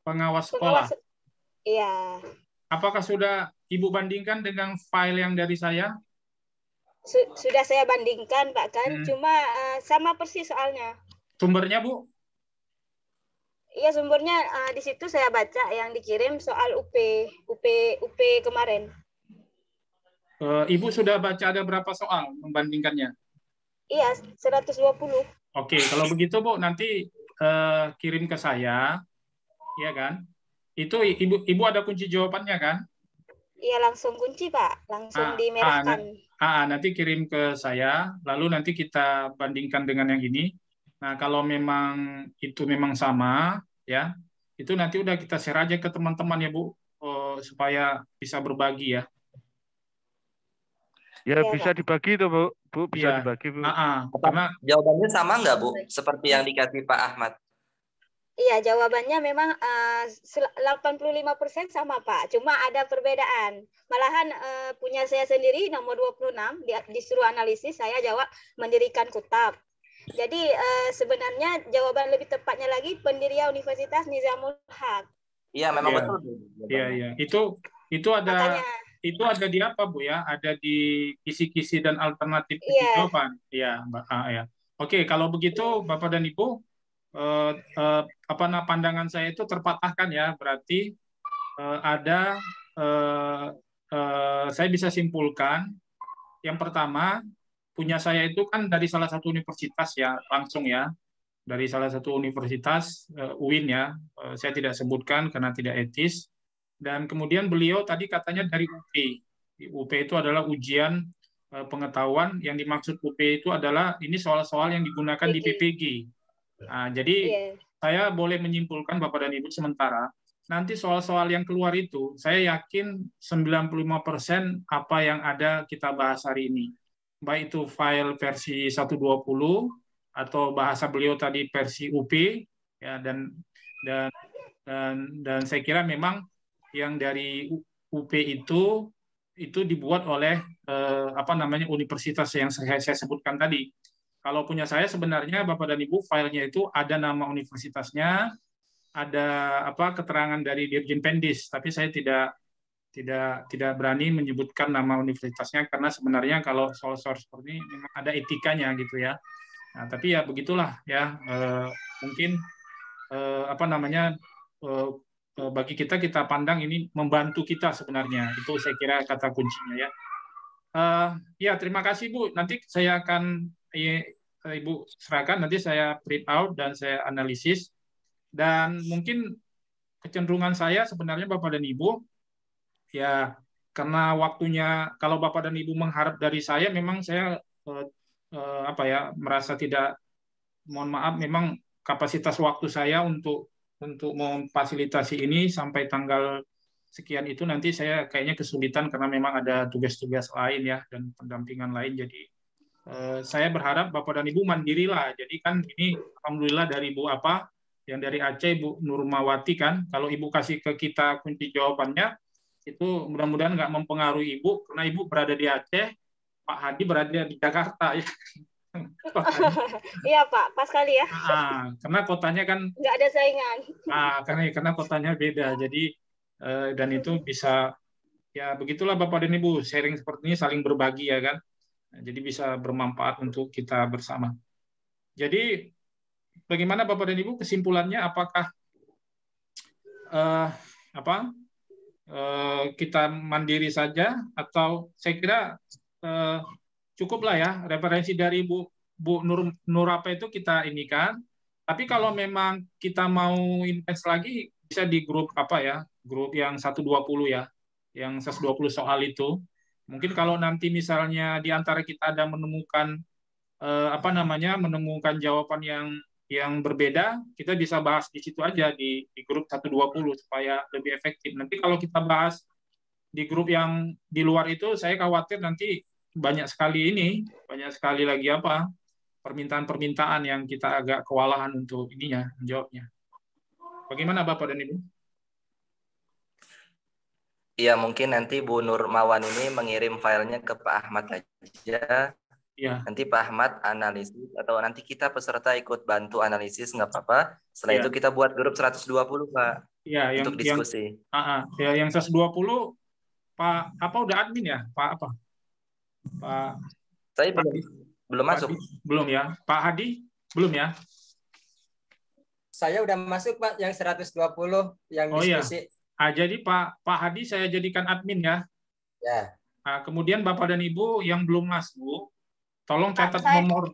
Pengawas sekolah? Iya. Apakah sudah Ibu bandingkan dengan file yang dari saya? Sudah saya bandingkan, Pak kan. Cuma sama persis soalnya. Sumbernya, Bu? Iya, sumbernya di situ saya baca yang dikirim soal UP kemarin. Ibu sudah baca ada berapa soal membandingkannya? Iya, 120. Oke, kalau begitu Bu, nanti kirim ke saya, ya kan? Itu Ibu ada kunci jawabannya kan? Iya, langsung kunci Pak, langsung dimerahkan. Nanti kirim ke saya, lalu nanti kita bandingkan dengan yang ini. Nah, kalau memang itu memang sama, ya, itu nanti udah kita share aja ke teman-teman ya Bu, supaya bisa berbagi ya. Ya, bisa dibagi tuh Bu. Bu bisa dibagi Bu. Karena jawabannya sama nggak Bu? Seperti yang dikasih Pak Ahmad. Iya, jawabannya memang 85% sama Pak. Cuma ada perbedaan. Malahan punya saya sendiri nomor 26 disuruh analisis, saya jawab mendirikan kutab. Jadi sebenarnya jawaban lebih tepatnya lagi pendirian Universitas Nizamul Haq. Iya, memang betul. Iya. Itu ada makanya, itu ada di apa Bu ya? Ada di kisi-kisi dan alternatif jawaban. Iya, Mbak. Ya. Oke, kalau begitu Bapak dan Ibu, pandangan saya itu terpatahkan ya. Berarti saya bisa simpulkan yang pertama, punya saya itu kan dari salah satu universitas ya, langsung ya, dari salah satu universitas UIN ya, saya tidak sebutkan karena tidak etis. Dan kemudian beliau tadi katanya dari UP. UP itu adalah ujian pengetahuan, yang dimaksud UP itu adalah ini soal-soal yang digunakan di PPG. Nah, jadi saya boleh menyimpulkan Bapak dan Ibu sementara, nanti soal-soal yang keluar itu, saya yakin 95% apa yang ada kita bahas hari ini. Baik itu file versi 120 atau bahasa beliau tadi versi UP ya, dan saya kira memang yang dari UP itu dibuat oleh universitas yang saya sebutkan tadi. Kalau punya saya sebenarnya Bapak dan Ibu, filenya itu ada nama universitasnya, ada keterangan dari Dirjen Pendis, tapi saya tidak berani menyebutkan nama universitasnya karena sebenarnya kalau soal-soal seperti ini memang ada etikanya gitu ya. Nah, tapi ya begitulah ya, mungkin bagi kita pandang ini membantu kita sebenarnya, itu saya kira kata kuncinya ya. Ya terima kasih Bu, nanti saya akan Ibu serahkan, nanti saya print out dan saya analisis, dan mungkin kecenderungan saya sebenarnya Bapak dan Ibu ya, karena waktunya, kalau Bapak dan Ibu mengharap dari saya, memang saya merasa tidak, mohon maaf, memang kapasitas waktu saya untuk memfasilitasi ini sampai tanggal sekian itu nanti saya kayaknya kesulitan karena memang ada tugas-tugas lain ya dan pendampingan lain. Jadi saya berharap Bapak dan Ibu mandirilah. Jadi kan ini alhamdulillah dari Ibu yang dari Aceh, Bu Nurmawati kan, kalau Ibu kasih ke kita kunci jawabannya, itu mudah-mudahan nggak mempengaruhi Ibu, karena Ibu berada di Aceh, Pak Hadi berada di Jakarta. Ya. Iya Pak, pas kali ya. Karena kotanya kan nggak ada saingan. Karena kotanya beda, jadi dan itu bisa ya begitulah Bapak dan Ibu, sharing seperti ini saling berbagi ya kan, jadi bisa bermanfaat untuk kita bersama. Jadi bagaimana Bapak dan Ibu kesimpulannya? Apakah kita mandiri saja, atau saya kira cukuplah ya referensi dari Bu Nur apa itu kita ini kan. Tapi kalau memang kita mau intens lagi, bisa di grup grup yang 120 ya, yang 120 soal itu. Mungkin kalau nanti misalnya di antara kita ada menemukan menemukan jawaban yang berbeda, kita bisa bahas di situ aja di grup 120 supaya lebih efektif. Nanti kalau kita bahas di grup yang di luar itu, saya khawatir nanti banyak sekali lagi permintaan-permintaan yang kita agak kewalahan untuk menjawabnya. Bagaimana Bapak dan Ibu? Iya, mungkin nanti Bu Nurmawan ini mengirim filenya ke Pak Ahmad aja. Ya. Nanti Pak Ahmad analisis, atau nanti kita peserta ikut bantu analisis, nggak apa-apa. Setelah itu kita buat grup 120 Pak. Iya, untuk diskusi. Yang 120 Pak udah admin ya? Pak apa? Pak. Saya belum masuk. Belum ya. Pak Hadi belum ya? Saya udah masuk Pak, yang 120 yang diskusi. Iya. Jadi Pak Hadi saya jadikan admin ya. Ya. Kemudian Bapak dan Ibu yang belum masuk, tolong catat nomor.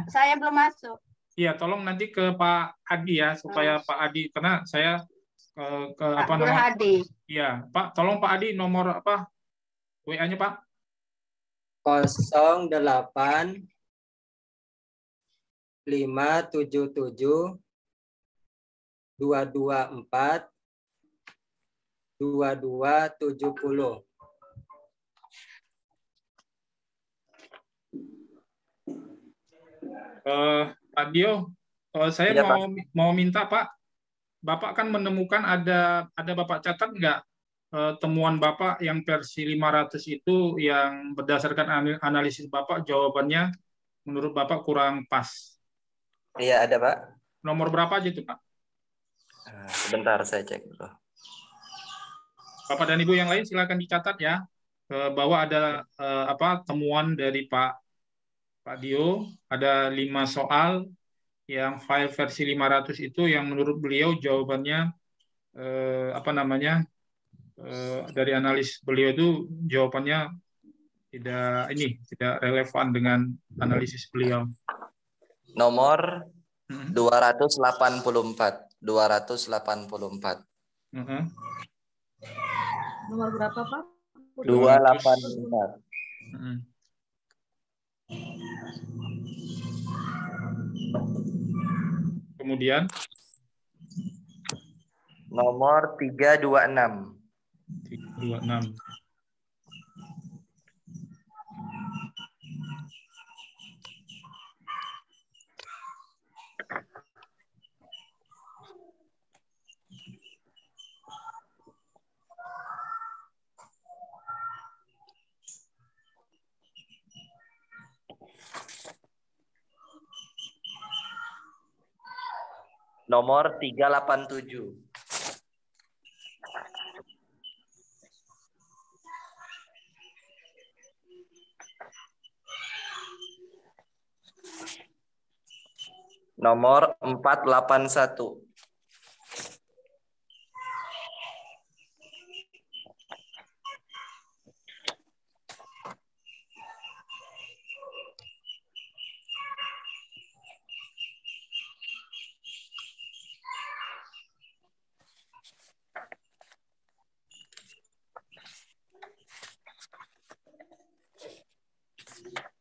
Saya belum masuk. Iya, tolong nanti ke Pak Hadi ya, supaya Pak Hadi, karena saya Hadi. Iya, Pak, tolong Pak Hadi nomor WA-nya Pak? 08 577 224 2270. Pak Dio, saya mau minta Pak, Bapak kan menemukan ada Bapak catat nggak temuan Bapak yang versi 500 itu yang berdasarkan analisis Bapak jawabannya menurut Bapak kurang pas? Iya, ada Pak. Nomor berapa aja itu Pak? Sebentar saya cek dulu. Bapak dan Ibu yang lain silakan dicatat ya, bahwa ada temuan dari Pak Dio, ada 5 soal yang file versi 500 itu yang menurut beliau jawabannya dari analis beliau itu jawabannya tidak relevan dengan analisis beliau. Nomor 284. Nomor berapa Pak? 284. Kemudian nomor 326. 326. Nomor 387. Nomor 481.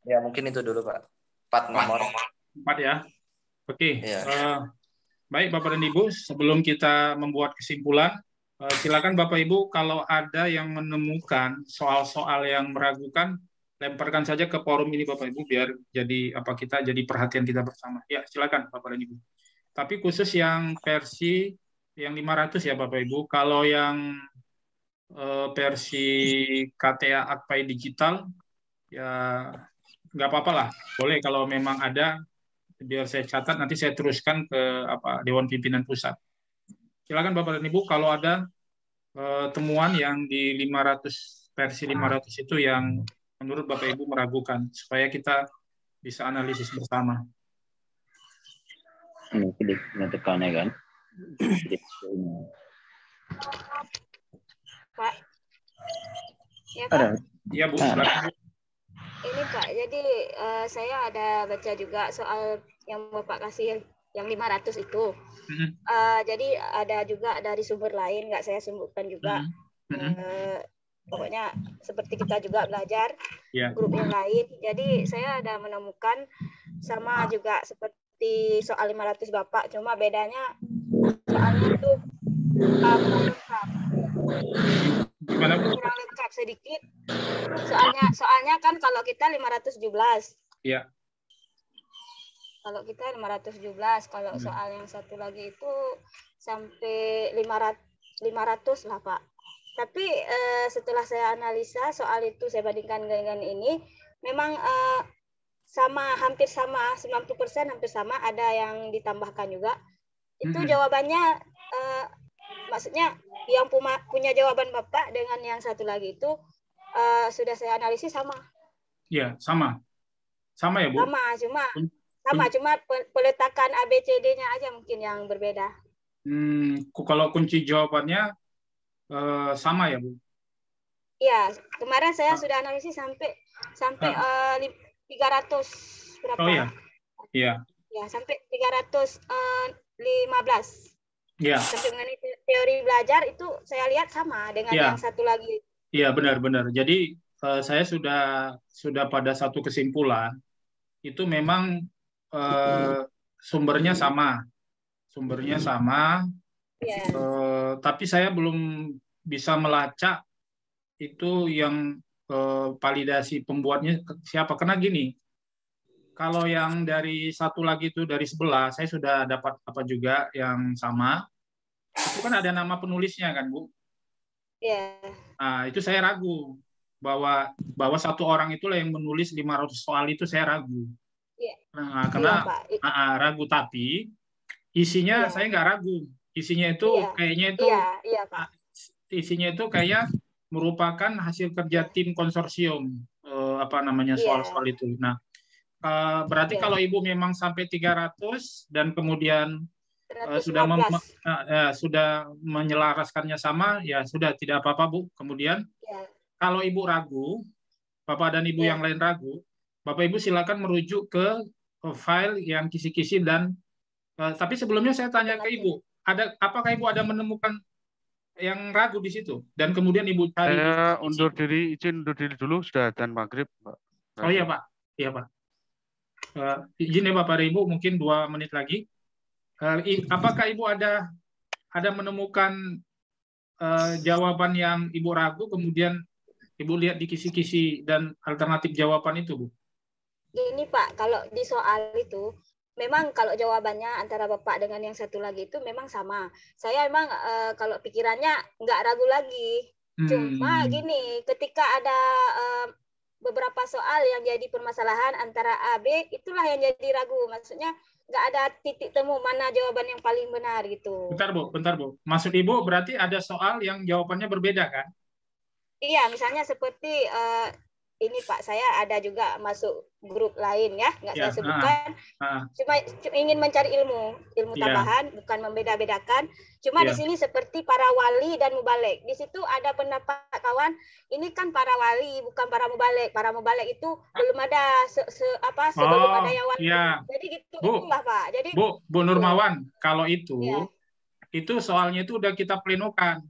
Ya, mungkin itu dulu, Pak. 4 nomor. 4 ya. Oke. Ya. Baik, Bapak dan Ibu, sebelum kita membuat kesimpulan, silakan Bapak Ibu kalau ada yang menemukan soal-soal yang meragukan, lemparkan saja ke forum ini Bapak Ibu biar jadi jadi perhatian kita bersama. Ya, silakan Bapak dan Ibu. Tapi khusus yang versi yang 500 ya Bapak Ibu, kalau yang versi KTA Akpai Digital, ya nggak apa-apa lah. Boleh kalau memang ada, biar saya catat, nanti saya teruskan ke Dewan Pimpinan Pusat. Silakan Bapak dan Ibu, kalau ada temuan yang di 500 versi 500 itu yang menurut Bapak Ibu meragukan, supaya kita bisa analisis bersama. Ini tekannya kan. Pak. Ya, Pak. Ada. Iya, Bu. Silakan, Bu. Ini Pak, jadi saya ada baca juga soal yang Bapak kasih yang 500 itu. Jadi ada juga dari sumber lain, nggak saya sebutkan juga. Pokoknya seperti kita juga belajar grup yang lain. Jadi saya ada menemukan sama juga seperti soal 500 Bapak, cuma bedanya soalnya itu kurang lengkap sedikit. Soalnya kan kalau kita 517. Iya. Kalau kita 517, kalau soal yang satu lagi itu sampai 500 lah, Pak. Tapi setelah saya analisa soal itu, saya bandingkan dengan ini, memang hampir sama, 90% hampir sama, ada yang ditambahkan juga. Itu jawabannya, maksudnya yang punya jawaban Bapak dengan yang satu lagi itu sudah saya analisis sama. Iya, sama. Sama ya, Bu? Sama, cuma peletakan ABCD-nya aja mungkin yang berbeda. Kalau kunci jawabannya sama ya, Bu? Iya, kemarin saya sudah analisis sampai 300 berapa? Oh iya. Iya. Ya, sampai 315. Iya. Sampai mengenai teori belajar itu saya lihat sama dengan yang satu lagi. Iya, benar-benar. Jadi saya sudah pada satu kesimpulan, itu memang sumbernya sama. Tapi saya belum bisa melacak itu yang validasi pembuatnya siapa. Karena gini, kalau yang dari satu lagi itu dari sebelah, saya sudah dapat juga yang sama. Itu kan ada nama penulisnya kan, Bu? Iya. Nah, itu saya ragu bahwa satu orang itulah yang menulis 500 soal itu, saya ragu. Iya. Nah, karena ragu, tapi isinya saya nggak ragu. Isinya itu kayaknya itu Pak. Isinya itu kayak merupakan hasil kerja tim konsorsium soal-soal itu. Nah, berarti kalau Ibu memang sampai 300 dan kemudian sudah menyelaraskannya sama, ya sudah, tidak apa-apa, Bu. Kemudian kalau Ibu ragu, Bapak dan Ibu yang lain ragu, Bapak Ibu silakan merujuk ke file yang kisi-kisi dan tapi sebelumnya saya tanya ke Ibu, apakah Ibu ada menemukan yang ragu di situ? Dan kemudian Ibu cari. Saya izin undur diri dulu, sudah adzan maghrib, Pak. Oh iya, Pak. Iya, Pak. Izin ya Bapak dan Ibu, mungkin 2 menit lagi. Apakah Ibu ada menemukan jawaban yang Ibu ragu, kemudian Ibu lihat di kisi-kisi dan alternatif jawaban itu, Bu? Ini Pak, kalau di soal itu, memang kalau jawabannya antara Bapak dengan yang satu lagi itu memang sama. Saya memang kalau pikirannya nggak ragu lagi. Cuma gini, ketika ada beberapa soal yang jadi permasalahan antara A, B, itulah yang jadi ragu. Maksudnya nggak ada titik temu mana jawaban yang paling benar gitu. Bentar Bu. Maksud Ibu berarti ada soal yang jawabannya berbeda kan? Iya, misalnya seperti ini Pak, saya ada juga masuk grup lain ya, nggak saya sebutkan. Cuma ingin mencari ilmu tambahan, bukan membeda-bedakan. Cuma di sini seperti para wali dan mubalek. Di situ ada pendapat kawan, ini kan para wali, bukan para mubalek. Para mubalek itu belum ada sebelum ada yang wali. Jadi gitu, itulah Pak. Jadi Bu Nurmawan, kalau itu soalnya itu udah kita plenokan.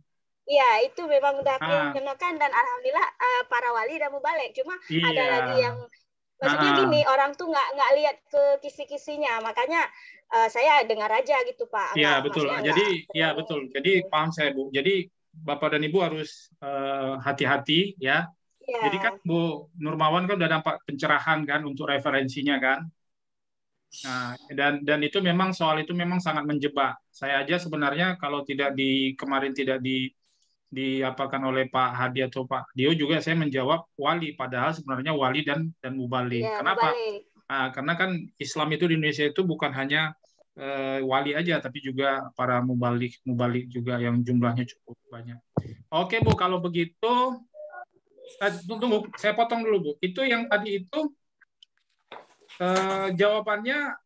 Iya, itu memang udah dikenakan dan alhamdulillah para wali dan mubalek. Cuma ada lagi yang maksudnya gini, orang tuh nggak lihat ke kisi-kisinya, makanya saya dengar aja gitu Pak. Iya betul. Betul. Jadi paham saya Bu. Jadi Bapak dan Ibu harus hati-hati ya. Jadi kan Bu Nurmawan kan udah dapat pencerahan kan untuk referensinya kan. Nah, dan itu memang soal itu memang sangat menjebak. Saya aja sebenarnya kalau kemarin tidak diapakan oleh Pak Hadi atau Pak Dio juga saya menjawab wali, padahal sebenarnya wali dan mubalik. Ya, Kenapa? mubalik. Karena kan Islam itu di Indonesia itu bukan hanya wali aja, tapi juga para mubalik juga yang jumlahnya cukup banyak. Oke Bu, kalau begitu tunggu, saya potong dulu Bu. Itu yang tadi itu jawabannya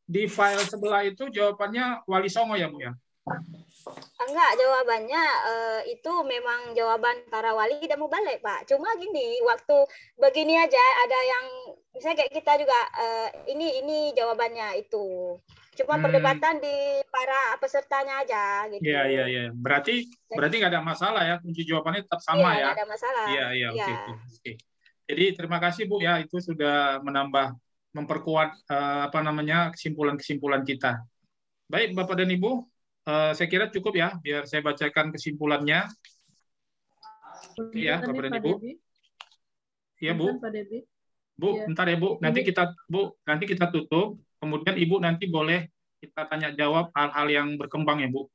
di file sebelah itu jawabannya Wali Songo ya Bu ya? Enggak, jawabannya itu memang jawaban para wali dan mubalik Pak. Cuma gini, waktu begini aja ada yang misalnya kayak kita juga ini jawabannya itu. Cuma perdebatan di para pesertanya aja gitu. Iya. Berarti nggak ada masalah ya, kunci jawabannya tetap sama ya. Nggak ada masalah. Iya. Oke. Jadi terima kasih Bu ya, itu sudah memperkuat kesimpulan-kesimpulan kita. Baik Bapak dan Ibu, saya kira cukup ya, biar saya bacakan kesimpulannya. Iya Bapak dan Ibu. Iya Bu. Bu, bentar ya Bu. Nanti kita tutup. Kemudian Ibu nanti boleh kita tanya jawab hal-hal yang berkembang ya Bu.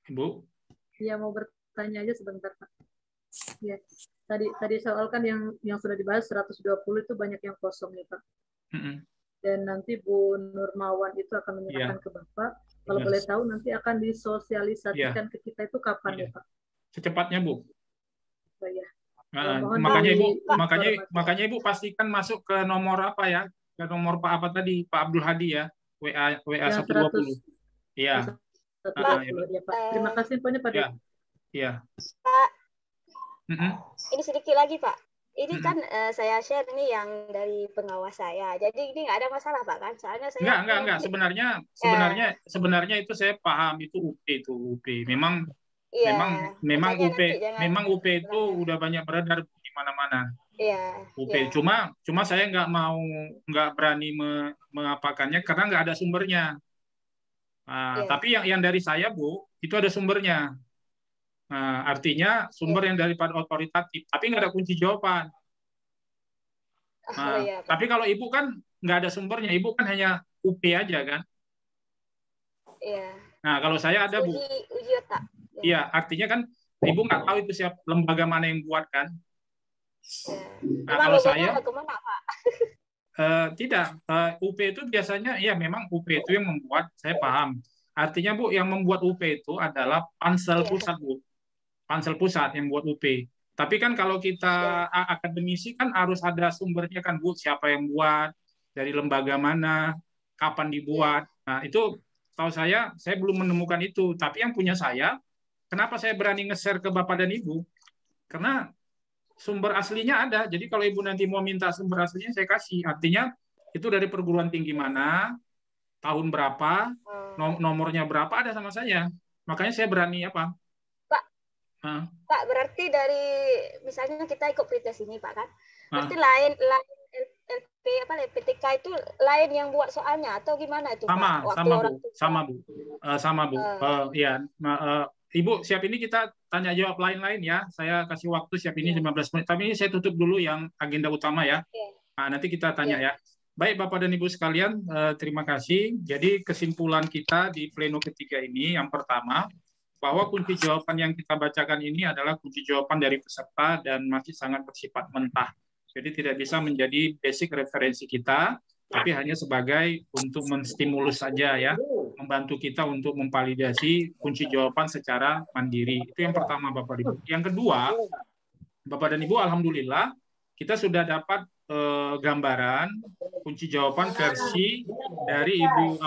Ibu. Iya, mau bertanya aja sebentar Pak. Ya. Tadi soal kan yang sudah dibahas 120 itu banyak yang kosong ya Pak. Dan nanti Bu Nurmawan itu akan menyerahkan ke Bapak. Kalau boleh tahu nanti akan disosialisasikan ke kita itu kapan ya Pak? Secepatnya Bu. Oh, ya. Makanya Ibu pastikan masuk ke nomor apa ya? Ke nomor Pak apa tadi? Pak Abdul Hadi ya. WA 120. Iya. Ya, Pak. Terima kasih infonya Pak. Iya. Pak. Ini sedikit lagi Pak. Ini kan saya share ini yang dari pengawas saya. Jadi ini nggak ada masalah Pak kan? Soalnya saya enggak. Sebenarnya itu saya paham itu UP. Memang UP itu udah banyak beredar di mana-mana. Iya. UP. Cuma saya nggak berani mengapakannya karena nggak ada sumbernya. Tapi yang dari saya Bu, itu ada sumbernya. Artinya sumber yang daripada otoritatif, tapi nggak ada kunci jawaban. Tapi kalau Ibu kan nggak ada sumbernya, Ibu kan hanya UP aja kan? Iya. Nah kalau saya ada Bu. Uji otak. Iya, artinya kan Ibu nggak tahu itu siapa lembaga mana yang buat kan? Nah kalau saya kemana, Pak? Tidak, UP itu biasanya ya memang UP itu yang membuat, saya paham. Artinya Bu, yang membuat UP itu adalah pansel pusat Bu. Pansel pusat yang buat UP. Tapi kan kalau kita akademisi kan harus ada sumbernya kan Bu, siapa yang buat, dari lembaga mana, kapan dibuat. Nah itu tahu saya belum menemukan itu. Tapi yang punya saya, kenapa saya berani nge-share ke Bapak dan Ibu? Karena sumber aslinya ada. Jadi kalau Ibu nanti mau minta sumber aslinya saya kasih. Artinya itu dari perguruan tinggi mana, tahun berapa, nomornya berapa ada sama saya. Makanya saya berani apa? Pak, berarti dari misalnya kita ikut pretest ini Pak kan, berarti lain LPTK itu lain yang buat soalnya atau gimana itu Pak? Sama Bu. Ibu siap ini kita tanya jawab lain-lain ya. Saya kasih waktu siap ini 15 menit. Tapi ini saya tutup dulu yang agenda utama ya. Nah, nanti kita tanya ya. Baik Bapak dan Ibu sekalian, terima kasih. Jadi kesimpulan kita di pleno ketiga ini yang pertama, bahwa kunci jawaban yang kita bacakan ini adalah kunci jawaban dari peserta dan masih sangat bersifat mentah. Jadi tidak bisa menjadi basic referensi kita, tapi hanya sebagai untuk menstimulus saja ya, membantu kita untuk memvalidasi kunci jawaban secara mandiri. Itu yang pertama Bapak Ibu. Yang kedua, Bapak dan Ibu, alhamdulillah kita sudah dapat gambaran kunci jawaban versi dari Ibu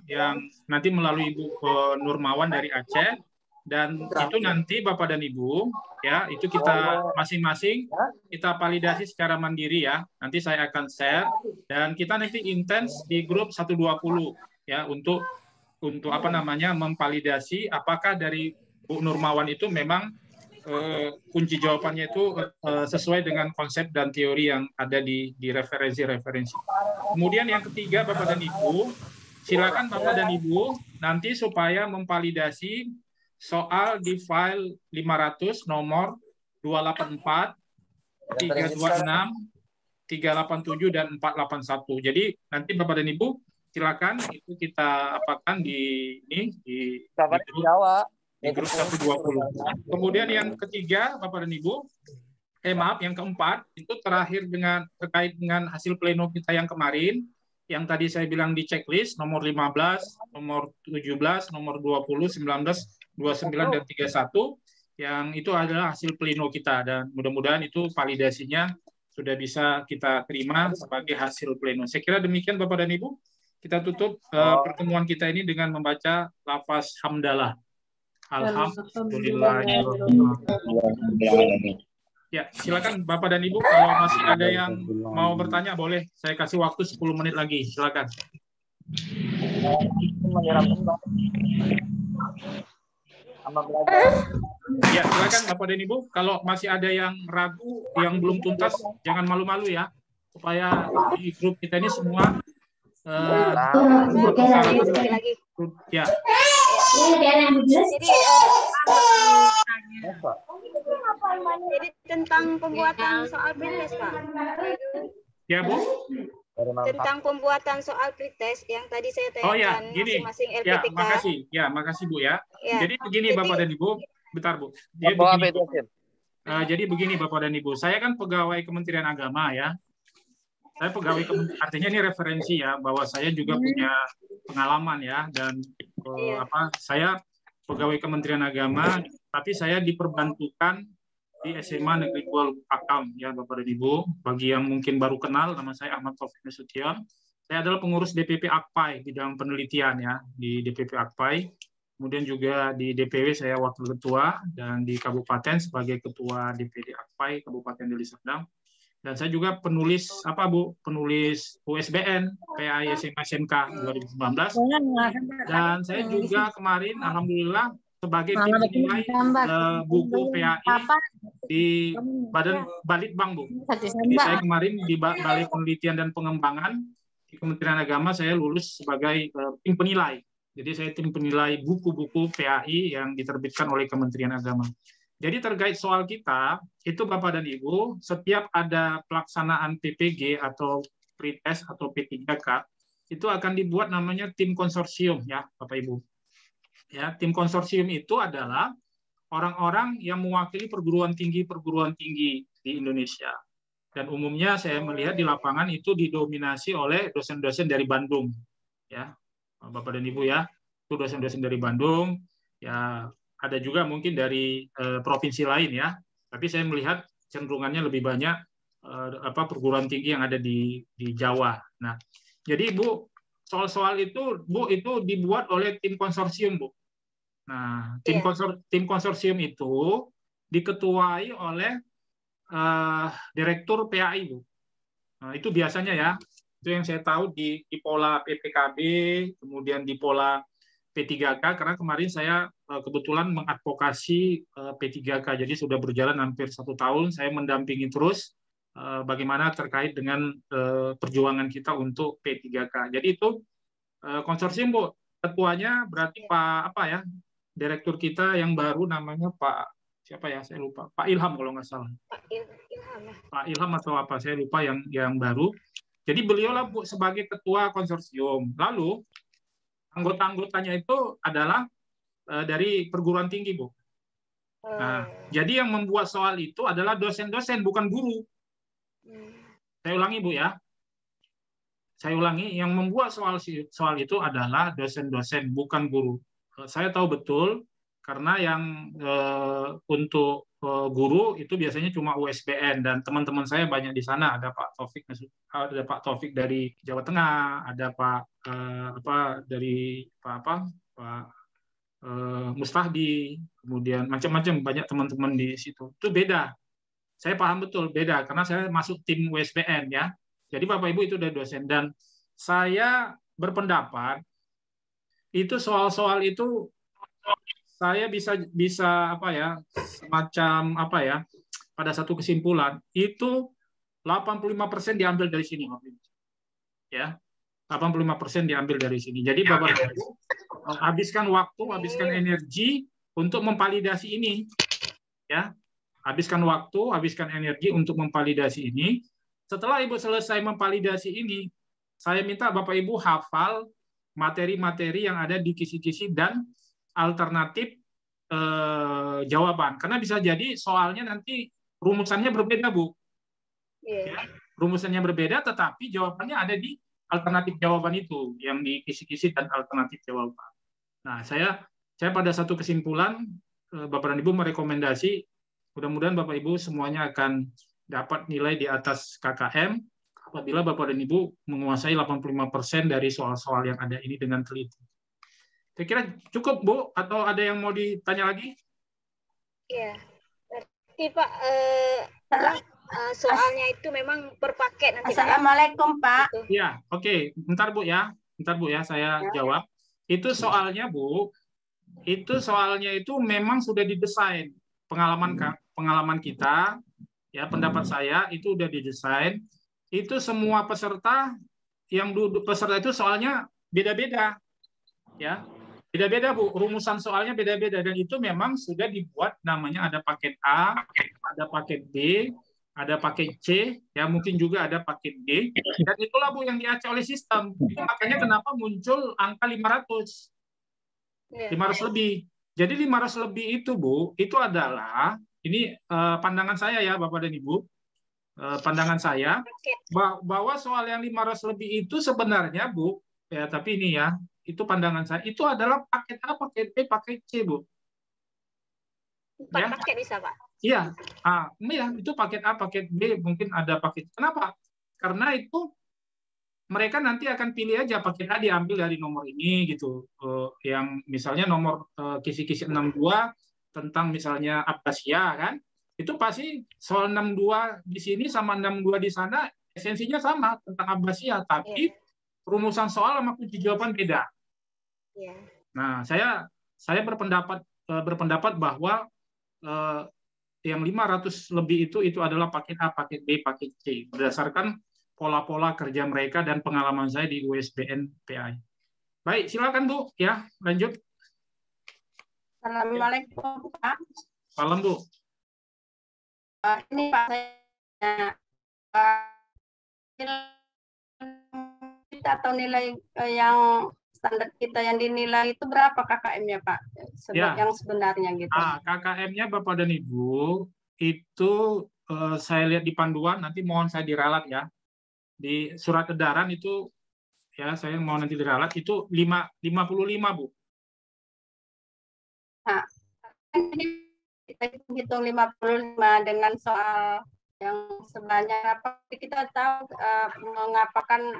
yang nanti melalui Ibu Nurmawan dari Aceh. Dan itu nanti Bapak dan Ibu ya, itu kita masing-masing kita validasi secara mandiri ya. Nanti saya akan share dan kita nanti intens di grup 120 ya untuk memvalidasi apakah dari Bu Nurmawan itu memang kunci jawabannya itu sesuai dengan konsep dan teori yang ada di referensi-referensi. Kemudian yang ketiga Bapak dan Ibu, silakan Bapak dan Ibu nanti supaya memvalidasi soal di file 500 nomor 284, 326, 387 dan 481. Jadi nanti Bapak dan Ibu silakan itu kita apakan di Jawa. di grup 120. Kemudian yang ketiga, Bapak dan Ibu, yang keempat, itu terkait dengan hasil pleno kita yang kemarin, yang tadi saya bilang di checklist, nomor 15, nomor 17, nomor 20, 19, 29, dan 31, yang itu adalah hasil pleno kita, dan mudah-mudahan itu validasinya sudah bisa kita terima sebagai hasil pleno. Saya kira demikian Bapak dan Ibu. Kita tutup pertemuan kita ini dengan membaca lafaz hamdalah. Alhamdulillah. Ya, silakan Bapak dan Ibu, kalau masih ada yang mau bertanya boleh. Saya kasih waktu 10 menit lagi. Silakan. Ya, silakan Bapak dan Ibu. Kalau masih ada yang ragu, yang belum tuntas, jangan malu-malu ya. Supaya di grup kita ini semua ya. Jadi tentang pembuatan soal pretest, Pak. Ya, Bu. Tentang pembuatan soal pretest yang tadi saya tanyakan masing-masing LPTK. Makasih Bu ya. Jadi begini Bapak dan Ibu, bentar Bu. Jadi begini Bapak dan Ibu, saya kan pegawai Kementerian Agama ya. Saya pegawai artinya ini referensi ya, bahwa saya juga punya pengalaman ya, dan saya pegawai Kementerian Agama, tapi saya diperbantukan di SMA Negeri 2 Pakam ya Bapak dan Ibu. Bagi yang mungkin baru kenal, nama saya Ahmad Taufik Nasution. Saya adalah pengurus DPP Akpai bidang penelitian ya di DPP Akpai. Kemudian juga di DPW saya wakil ketua, dan di kabupaten sebagai ketua DPD Akpai Kabupaten Deli Serdang. Dan saya juga penulis penulis USBN PAI SMA SMK 2019. Dan saya juga kemarin alhamdulillah sebagai tim penilai buku PAI di Badan Balitbang, Bu. Jadi saya kemarin di Balai Penelitian dan Pengembangan di Kementerian Agama saya lulus sebagai tim penilai. Jadi saya tim penilai buku-buku PAI yang diterbitkan oleh Kementerian Agama. Jadi terkait soal kita, itu Bapak dan Ibu, setiap ada pelaksanaan PPG atau pretest atau P3K, itu akan dibuat namanya tim konsorsium ya Bapak Ibu. Ya, tim konsorsium itu adalah orang-orang yang mewakili perguruan tinggi di Indonesia. Dan umumnya saya melihat di lapangan itu didominasi oleh dosen-dosen dari Bandung. Ya, Bapak dan Ibu ya, itu dosen-dosen dari Bandung, ya ada juga mungkin dari provinsi lain ya, tapi saya melihat cenderungannya lebih banyak perguruan tinggi yang ada di Jawa. Nah, jadi Bu, soal-soal itu Bu itu dibuat oleh tim konsorsium Bu. Nah, tim konsorsium itu diketuai oleh direktur PAI Bu. Nah, itu biasanya ya, itu yang saya tahu di pola PPKB, kemudian di pola P3K, karena kemarin saya kebetulan mengadvokasi P3K, jadi sudah berjalan hampir 1 tahun, saya mendampingi terus bagaimana terkait dengan perjuangan kita untuk P3K. Jadi itu konsorsium Bu, ketuanya berarti direktur kita yang baru namanya Pak siapa ya, saya lupa, Pak Ilham kalau nggak salah. Pak Ilham atau apa, saya lupa yang baru. Jadi beliaulah Bu sebagai ketua konsorsium. Lalu anggota-anggotanya itu adalah dari perguruan tinggi, Bu. Nah, jadi yang membuat soal itu adalah dosen-dosen, bukan guru. Saya ulangi, Bu ya. Saya ulangi, yang membuat soal itu adalah dosen-dosen, bukan guru. Saya tahu betul, karena yang untuk guru itu biasanya cuma USBN, dan teman-teman saya banyak di sana. Ada Pak Taufik dari Jawa Tengah, ada Pak Mustahdi, kemudian macam-macam banyak teman-teman di situ. Itu beda. Saya paham betul beda karena saya masuk tim USBN ya. Jadi Bapak Ibu itu dari dosen, dan saya berpendapat itu soal-soal itu saya bisa semacam pada satu kesimpulan itu 85% diambil dari sini, Bapak Ibu. Ya. 85% diambil dari sini. Jadi Bapak Ibu habiskan waktu, habiskan energi untuk memvalidasi ini. Ya. Habiskan waktu, habiskan energi untuk memvalidasi ini. Setelah Ibu selesai memvalidasi ini, saya minta Bapak Ibu hafal materi-materi yang ada di kisi-kisi dan alternatif jawaban. Karena bisa jadi soalnya nanti rumusannya berbeda, Bu. Yeah. Ya, rumusannya berbeda, tetapi jawabannya ada di alternatif jawaban itu, yang di kisi-kisi dan alternatif jawaban. Nah, saya pada satu kesimpulan, Bapak dan Ibu merekomendasi, mudah-mudahan Bapak Ibu semuanya akan dapat nilai di atas KKM, apabila Bapak dan Ibu menguasai 85% dari soal-soal yang ada ini dengan teliti. Saya kira cukup, Bu, atau ada yang mau ditanya lagi? Iya, berarti Pak, soalnya itu memang per paket nanti. Assalamualaikum, Pak. Iya, oke. Bentar, Bu, ya. Bentar, Bu, ya, saya jawab. Itu soalnya, Bu, itu soalnya itu memang sudah didesain. Pengalaman kita, ya, pendapat saya itu udah didesain. Itu semua peserta yang duduk peserta itu soalnya beda-beda, ya, beda-beda, Bu. Rumusan soalnya beda-beda, dan itu memang sudah dibuat, namanya ada paket A, ada paket B, ada paket C, ya, mungkin juga ada paket D, dan itulah, Bu, yang diacak oleh sistem. Itu makanya kenapa muncul angka 500 lebih. Jadi 500 lebih itu, Bu, itu adalah, ini pandangan saya ya, Bapak dan Ibu, pandangan saya bahwa soal yang 500 lebih itu sebenarnya, Bu, ya, tapi ini ya, itu pandangan saya, itu adalah paket A, paket B, paket C, Bu. 4 ya? Paket bisa, Pak? Iya, ya, itu paket A, paket B, mungkin ada paket. Kenapa? Karena itu mereka nanti akan pilih aja paket A diambil dari nomor ini gitu, yang misalnya nomor kisi-kisi 62 tentang misalnya Abbasiyah, kan? Itu pasti soal 62 di sini sama 62 di sana esensinya sama tentang Abbasiyah, tapi rumusan soal sama kunci jawaban beda. Nah, saya berpendapat bahwa yang 500 lebih itu adalah paket A, paket B, paket C, berdasarkan pola-pola kerja mereka dan pengalaman saya di USBN PAI. Baik, silakan, Bu, ya, lanjut. Assalamualaikum, Pak. Salam, Bu. Ini Pak, saya atau nilai yang standar kita yang dinilai itu berapa KKM-nya, Pak? Yang sebenarnya gitu. KKM-nya Bapak dan Ibu itu saya lihat di panduan, nanti mohon saya diralat ya. Di surat edaran itu ya, saya mau nanti diralat itu 55, Bu. Nah, kita hitung 55 dengan soal yang sebenarnya apa, kita tahu mengapakan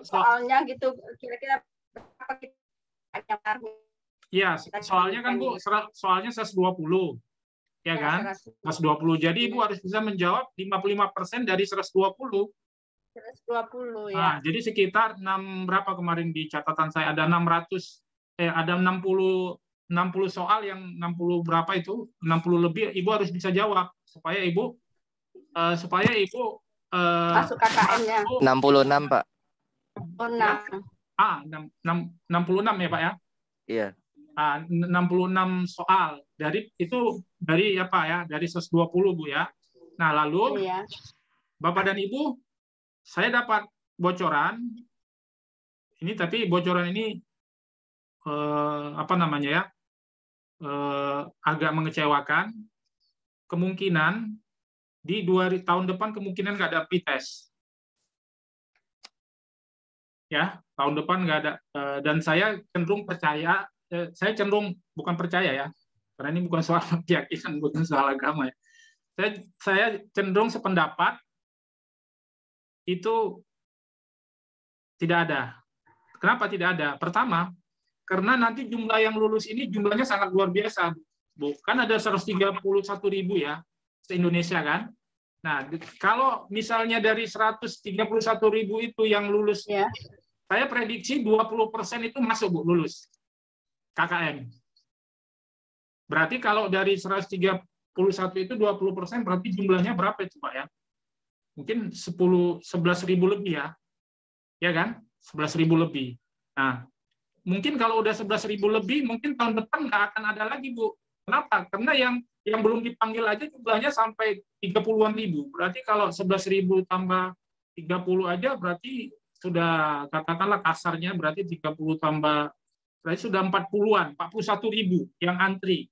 soalnya gitu, kira-kira berapa kita. Iya, soalnya kan, Bu, soalnya 120. Ya kan? 120. Jadi Ibu harus bisa menjawab 55% dari 120. 120 ya. Nah, jadi sekitar 6 berapa kemarin di catatan saya, ada 60 soal yang 60 berapa itu, 60 lebih Ibu harus bisa jawab supaya Ibu masuk KKM-nya. 66, Pak. 66 ya, Pak ya? Iya. 66 soal dari apa ya, dari 120, Bu ya. Nah, lalu Bapak dan Ibu, saya dapat bocoran ini, tapi bocoran ini apa namanya ya, agak mengecewakan. Kemungkinan di tahun depan kemungkinan nggak ada PTES. Ya, tahun depan nggak ada, dan saya cenderung percaya. Saya cenderung bukan percaya ya, karena ini bukan soal keyakinan, bukan soal agama ya. Saya cenderung sependapat itu tidak ada. Kenapa tidak ada? Pertama, karena nanti jumlah yang lulus ini jumlahnya sangat luar biasa, Bu. Kan ada 131.000 ya se-Indonesia kan. Nah, kalau misalnya dari 131.000 itu yang lulus, saya prediksi 20% itu masuk, Bu, lulus KKM. Berarti kalau dari 131 itu 20%, berarti jumlahnya berapa itu, Pak ya? Mungkin 11.000 lebih ya. Ya kan? 11.000 lebih. Nah, mungkin kalau udah 11.000 lebih, mungkin tahun depan nggak akan ada lagi, Bu. Kenapa? Karena yang belum dipanggil aja jumlahnya sampai 30-an ribu. Berarti kalau 11.000 tambah 30 aja berarti sudah, katakanlah kasarnya berarti 30 tambah berarti sudah 41.000 yang antri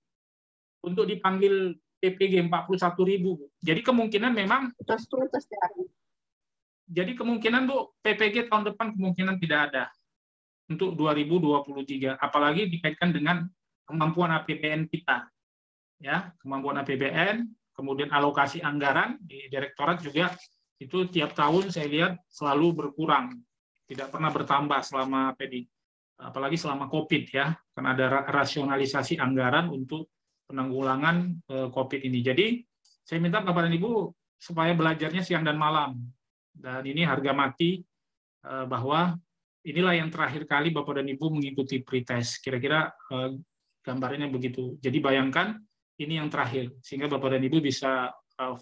untuk dipanggil PPG 41.000. Jadi kemungkinan memang jadi kemungkinan Bu, PPG tahun depan kemungkinan tidak ada untuk 2023, apalagi dikaitkan dengan kemampuan APBN kita. Ya, kemampuan APBN, kemudian alokasi anggaran di direktorat juga itu tiap tahun saya lihat selalu berkurang, tidak pernah bertambah selama apalagi selama COVID ya, karena ada rasionalisasi anggaran untuk penanggulangan COVID ini. Jadi saya minta Bapak dan Ibu supaya belajarnya siang dan malam. Dan ini harga mati bahwa inilah yang terakhir kali Bapak dan Ibu mengikuti pretest. Kira-kira gambarnya begitu. Jadi bayangkan ini yang terakhir, sehingga Bapak dan Ibu bisa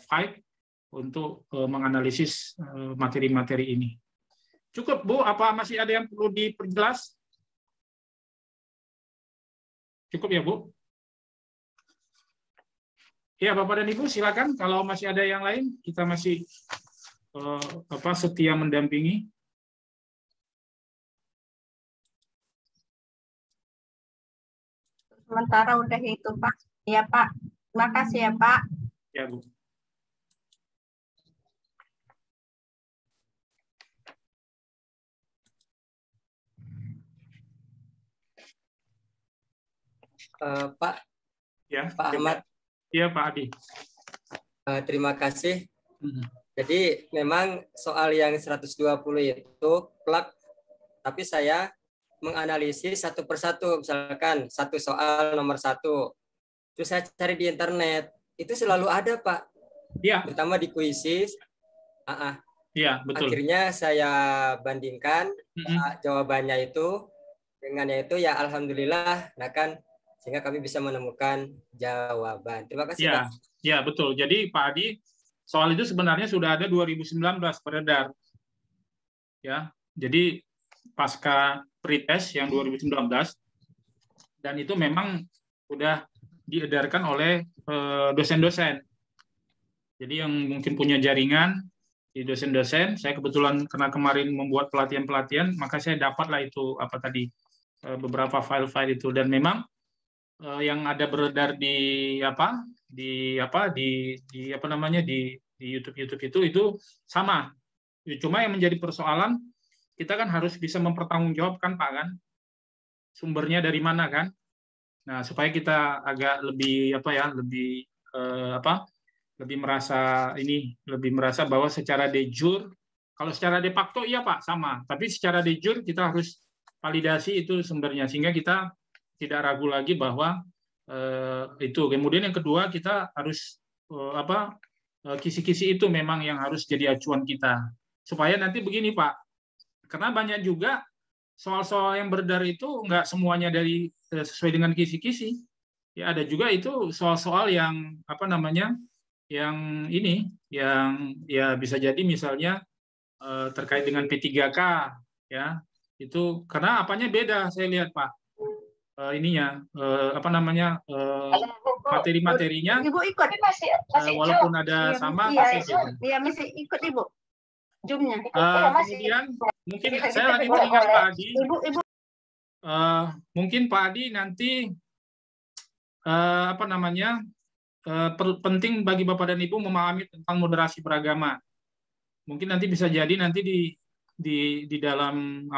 fight untuk menganalisis materi-materi ini. Cukup Bu, apa masih ada yang perlu diperjelas? Cukup ya Bu? Ya Bapak dan Ibu silakan, kalau masih ada yang lain kita masih setia mendampingi. Sementara udah itu Pak. Ya Pak. Terima kasih ya Pak. Ya Bu. Pak. Ya. Pak Ahmad. Iya Pak Adi. Terima kasih. Jadi memang soal yang 120 itu plak, tapi saya menganalisis satu persatu. Misalkan satu soal nomor 1, terus saya cari di internet, itu selalu ada Pak. Iya. Terutama di kuisis. Iya betul. Akhirnya saya bandingkan jawabannya itu dengan itu ya alhamdulillah, nah kan sehingga kami bisa menemukan jawaban. Terima kasih ya, Pak. Ya betul. Jadi Pak Adi, soal itu sebenarnya sudah ada 2019 beredar. Ya, jadi pasca pretest yang 2019 dan itu memang sudah diedarkan oleh dosen-dosen. Jadi yang mungkin punya jaringan di dosen-dosen, saya kebetulan karena kemarin membuat pelatihan-pelatihan, maka saya dapatlah itu beberapa file-file itu, dan memang yang ada beredar di YouTube itu sama. Cuma yang menjadi persoalan, kita kan harus bisa mempertanggungjawabkan Pak kan, sumbernya dari mana kan. Nah, supaya kita agak lebih lebih merasa bahwa secara de jure, kalau secara de facto iya Pak sama, tapi secara de jure kita harus validasi itu sumbernya sehingga kita tidak ragu lagi bahwa itu. Kemudian yang kedua, kita harus kisi-kisi itu memang yang harus jadi acuan kita. Supaya nanti begini Pak, karena banyak juga soal-soal yang beredar itu nggak semuanya sesuai dengan kisi-kisi. Ya ada juga itu soal-soal yang yang ya bisa jadi misalnya terkait dengan P3K ya. Itu karena apanya beda saya lihat Pak. Materi-materinya Ibu ikut masih walaupun ada sama iya masih ikut Ibu Zoom-nya. Kemudian mungkin saya lagi mengingat Pak Adi, mungkin Pak Adi nanti penting bagi Bapak dan Ibu memahami tentang moderasi beragama. Mungkin nanti bisa jadi nanti di dalam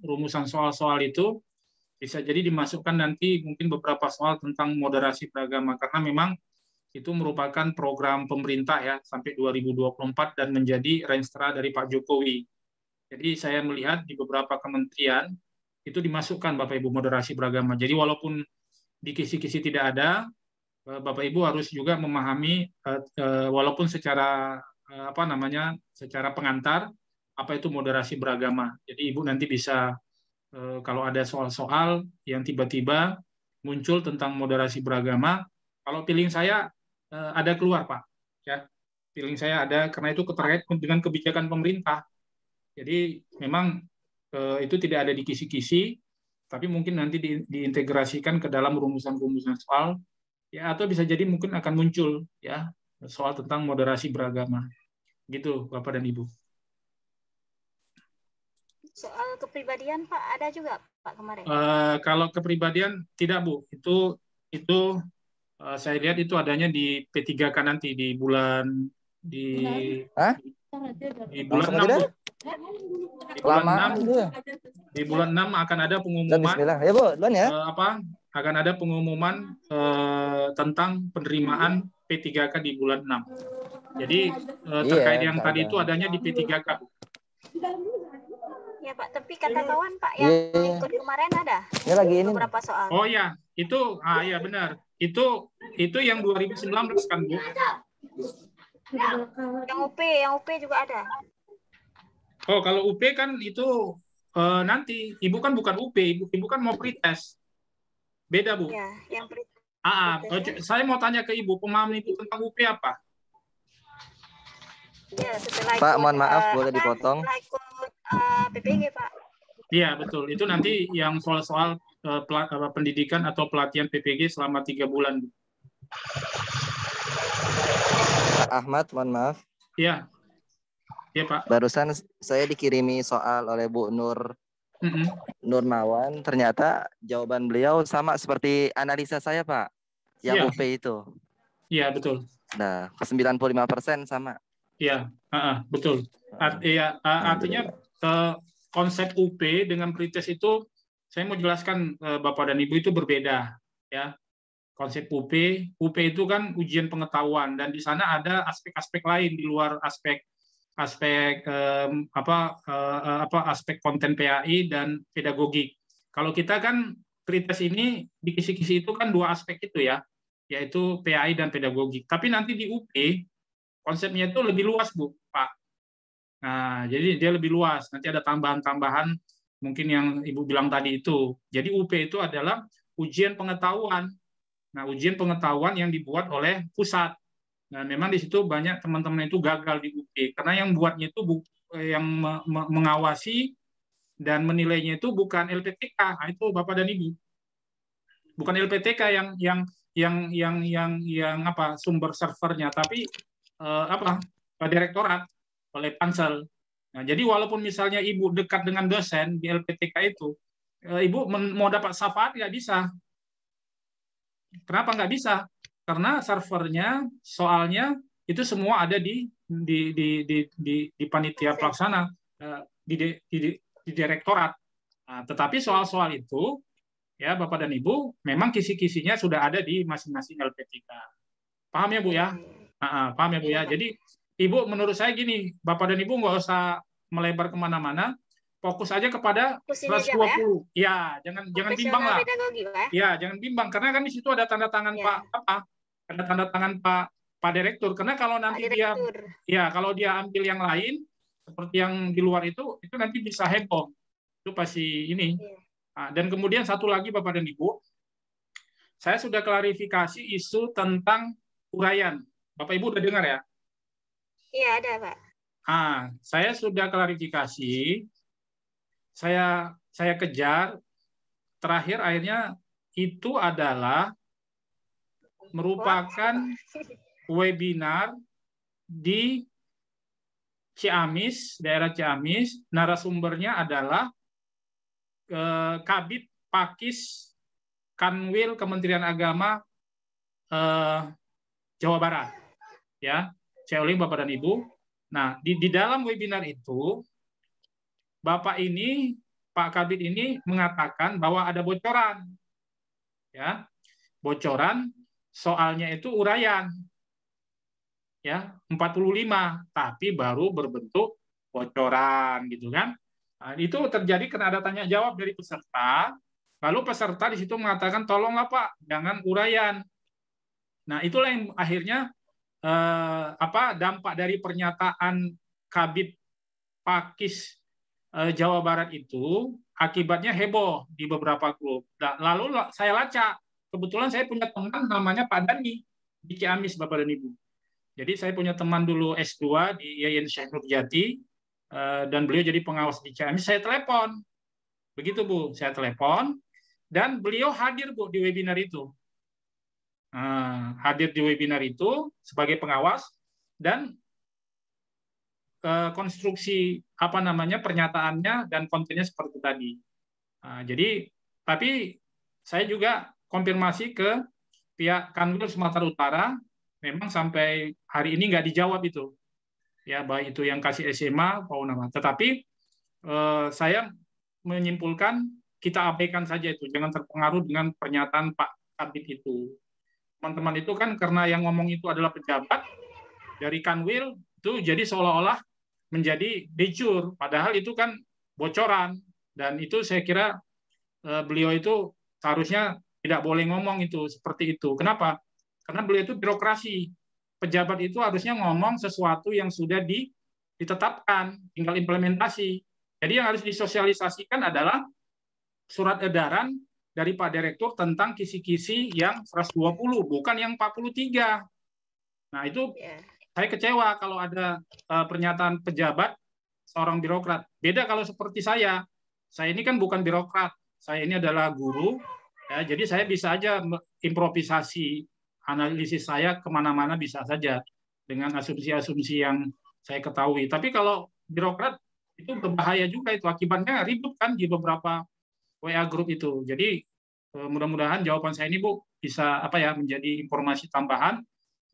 rumusan soal-soal itu bisa jadi dimasukkan nanti mungkin beberapa soal tentang moderasi beragama, karena memang itu merupakan program pemerintah ya sampai 2024 dan menjadi renstra dari Pak Jokowi. Jadi saya melihat di beberapa kementerian itu dimasukkan Bapak Ibu moderasi beragama. Jadi walaupun di kisi-kisi tidak ada, Bapak Ibu harus juga memahami walaupun secara secara pengantar apa itu moderasi beragama. Jadi Ibu nanti bisa kalau ada soal-soal yang tiba-tiba muncul tentang moderasi beragama, kalau feeling saya ada keluar Pak, ya feeling saya ada karena itu terkait dengan kebijakan pemerintah. Jadi memang itu tidak ada di kisi-kisi, tapi mungkin nanti diintegrasikan ke dalam rumusan-rumusan soal, ya atau bisa jadi mungkin akan muncul ya soal tentang moderasi beragama, gitu Bapak dan Ibu. Soal kepribadian Pak ada juga Pak kemarin? Kalau kepribadian tidak Bu, itu saya lihat itu adanya di P3K nanti di bulan di bulan 6 Bu. Di bulan 6 akan ada pengumuman ya Bu, ya. Akan ada pengumuman tentang penerimaan P3K di bulan 6. Jadi terkait yang tadi itu adanya di P3K Bu. Ya Pak, tapi kata kawan Pak yang ikut kemarin ada beberapa soal. Oh ya, itu ya benar. Itu yang 2019 kan Bu? Yang UP juga ada. Oh, kalau UP kan itu nanti Ibu kan bukan UP, Ibu kan mau pretest. Beda Bu. Ya, yang pretest. Saya mau tanya ke Ibu, pemahaman Ibu tentang UP apa? Ya, setelah Pak, mohon maaf boleh dipotong. Setelah ikut PPG Pak. Iya betul, itu nanti yang soal-soal pendidikan atau pelatihan PPG selama 3 bulan. Pak Ahmad, mohon maaf. Iya. Iya Pak. Barusan saya dikirimi soal oleh Bu Nurmawan, ternyata jawaban beliau sama seperti analisa saya Pak, yang UP itu. Iya betul. Nah, 95% sama. Iya, betul. Artinya konsep UP dengan pretest itu saya mau jelaskan Bapak dan Ibu itu berbeda ya. Konsep UP itu kan ujian pengetahuan dan di sana ada aspek-aspek lain di luar aspek konten PAI dan pedagogik. Kalau kita kan pretest ini di kisi-kisi itu kan 2 aspek itu ya, yaitu PAI dan pedagogik. Tapi nanti di UP konsepnya itu lebih luas Bu, Pak. Nah, jadi dia lebih luas. Nanti ada tambahan-tambahan mungkin yang Ibu bilang tadi itu. Jadi UP itu adalah ujian pengetahuan. Nah, ujian pengetahuan yang dibuat oleh pusat. Nah, memang di situ banyak teman-teman itu gagal di UP karena yang buatnya itu yang mengawasi dan menilainya itu bukan LPTK. Nah, itu Bapak dan Ibu. Bukan LPTK yang sumber servernya, tapi direktorat oleh Pansel. Nah, jadi walaupun misalnya Ibu dekat dengan dosen di LPTK itu, Ibu mau dapat syafaat nggak bisa. Kenapa nggak bisa? Karena servernya, soalnya itu semua ada di panitia pelaksana, di direktorat. Nah, tetapi soal-soal itu, ya Bapak dan Ibu, memang kisi-kisinya sudah ada di masing-masing LPTK. Paham ya Bu ya? Paham ya Bu ya? Jadi Ibu, menurut saya gini, Bapak dan Ibu nggak usah melebar kemana-mana, fokus aja kepada 120. Ya, jangan bimbang lah. Ya, jangan bimbang karena kan di situ ada tanda tangan ada tanda tangan Pak Direktur. Karena kalau nanti kalau dia ambil yang lain seperti yang di luar itu nanti bisa heboh. Itu pasti ini. Nah, dan kemudian satu lagi Bapak dan Ibu, saya sudah klarifikasi isu tentang uraian. Bapak Ibu udah dengar ya? Iya, ada, Pak. Saya sudah klarifikasi, saya kejar, terakhir akhirnya itu adalah merupakan webinar di Ciamis, daerah Ciamis, narasumbernya adalah Kabid Pakis Kanwil Kementerian Agama Jawa Barat. Ya. Saya ulang Bapak dan Ibu. Nah, di dalam webinar itu, Bapak ini, Pak Kabid ini mengatakan bahwa ada bocoran. Ya. Bocoran soalnya itu uraian. Ya, 45, tapi baru berbentuk bocoran gitu kan. Nah, itu terjadi karena ada tanya jawab dari peserta. Lalu peserta di situ mengatakan tolonglah Pak, jangan uraian. Nah, itulah yang akhirnya dampak dari pernyataan Kabid Pakis Jawa Barat itu akibatnya heboh di beberapa grup. Nah, lalu saya lacak, kebetulan saya punya teman namanya Pak Dani di Ciamis Bapak dan Ibu. Jadi saya punya teman dulu S2 di IAIN Syekh Nurjati dan beliau jadi pengawas di Ciamis. Saya telepon, begitu Bu, saya telepon dan beliau hadir Bu di webinar itu. Hadir di webinar itu sebagai pengawas dan konstruksi apa namanya pernyataannya dan kontennya seperti tadi. Nah, jadi tapi saya juga konfirmasi ke pihak Kanwil Sumatera Utara, memang sampai hari ini nggak dijawab itu, ya baik itu yang kasih SMA maupun nama. Tetapi saya menyimpulkan kita abaikan saja itu, jangan terpengaruh dengan pernyataan Pak Kabid itu. Teman-teman itu kan karena yang ngomong itu adalah pejabat dari Kanwil, itu jadi seolah-olah menjadi de jure, padahal itu kan bocoran, dan itu saya kira beliau itu seharusnya tidak boleh ngomong itu seperti itu. Kenapa? Karena beliau itu birokrasi. Pejabat itu harusnya ngomong sesuatu yang sudah ditetapkan, tinggal implementasi. Jadi yang harus disosialisasikan adalah surat edaran dari Pak Direktur tentang kisi-kisi yang 120, bukan yang 43. Nah, itu saya kecewa kalau ada pernyataan pejabat seorang birokrat. Beda kalau seperti saya. Saya ini kan bukan birokrat. Saya ini adalah guru. Ya, jadi saya bisa aja improvisasi analisis saya kemana-mana bisa saja dengan asumsi-asumsi yang saya ketahui. Tapi kalau birokrat itu berbahaya juga, itu akibatnya ribut kan di beberapa WA group itu. Jadi mudah-mudahan jawaban saya ini Bu bisa menjadi informasi tambahan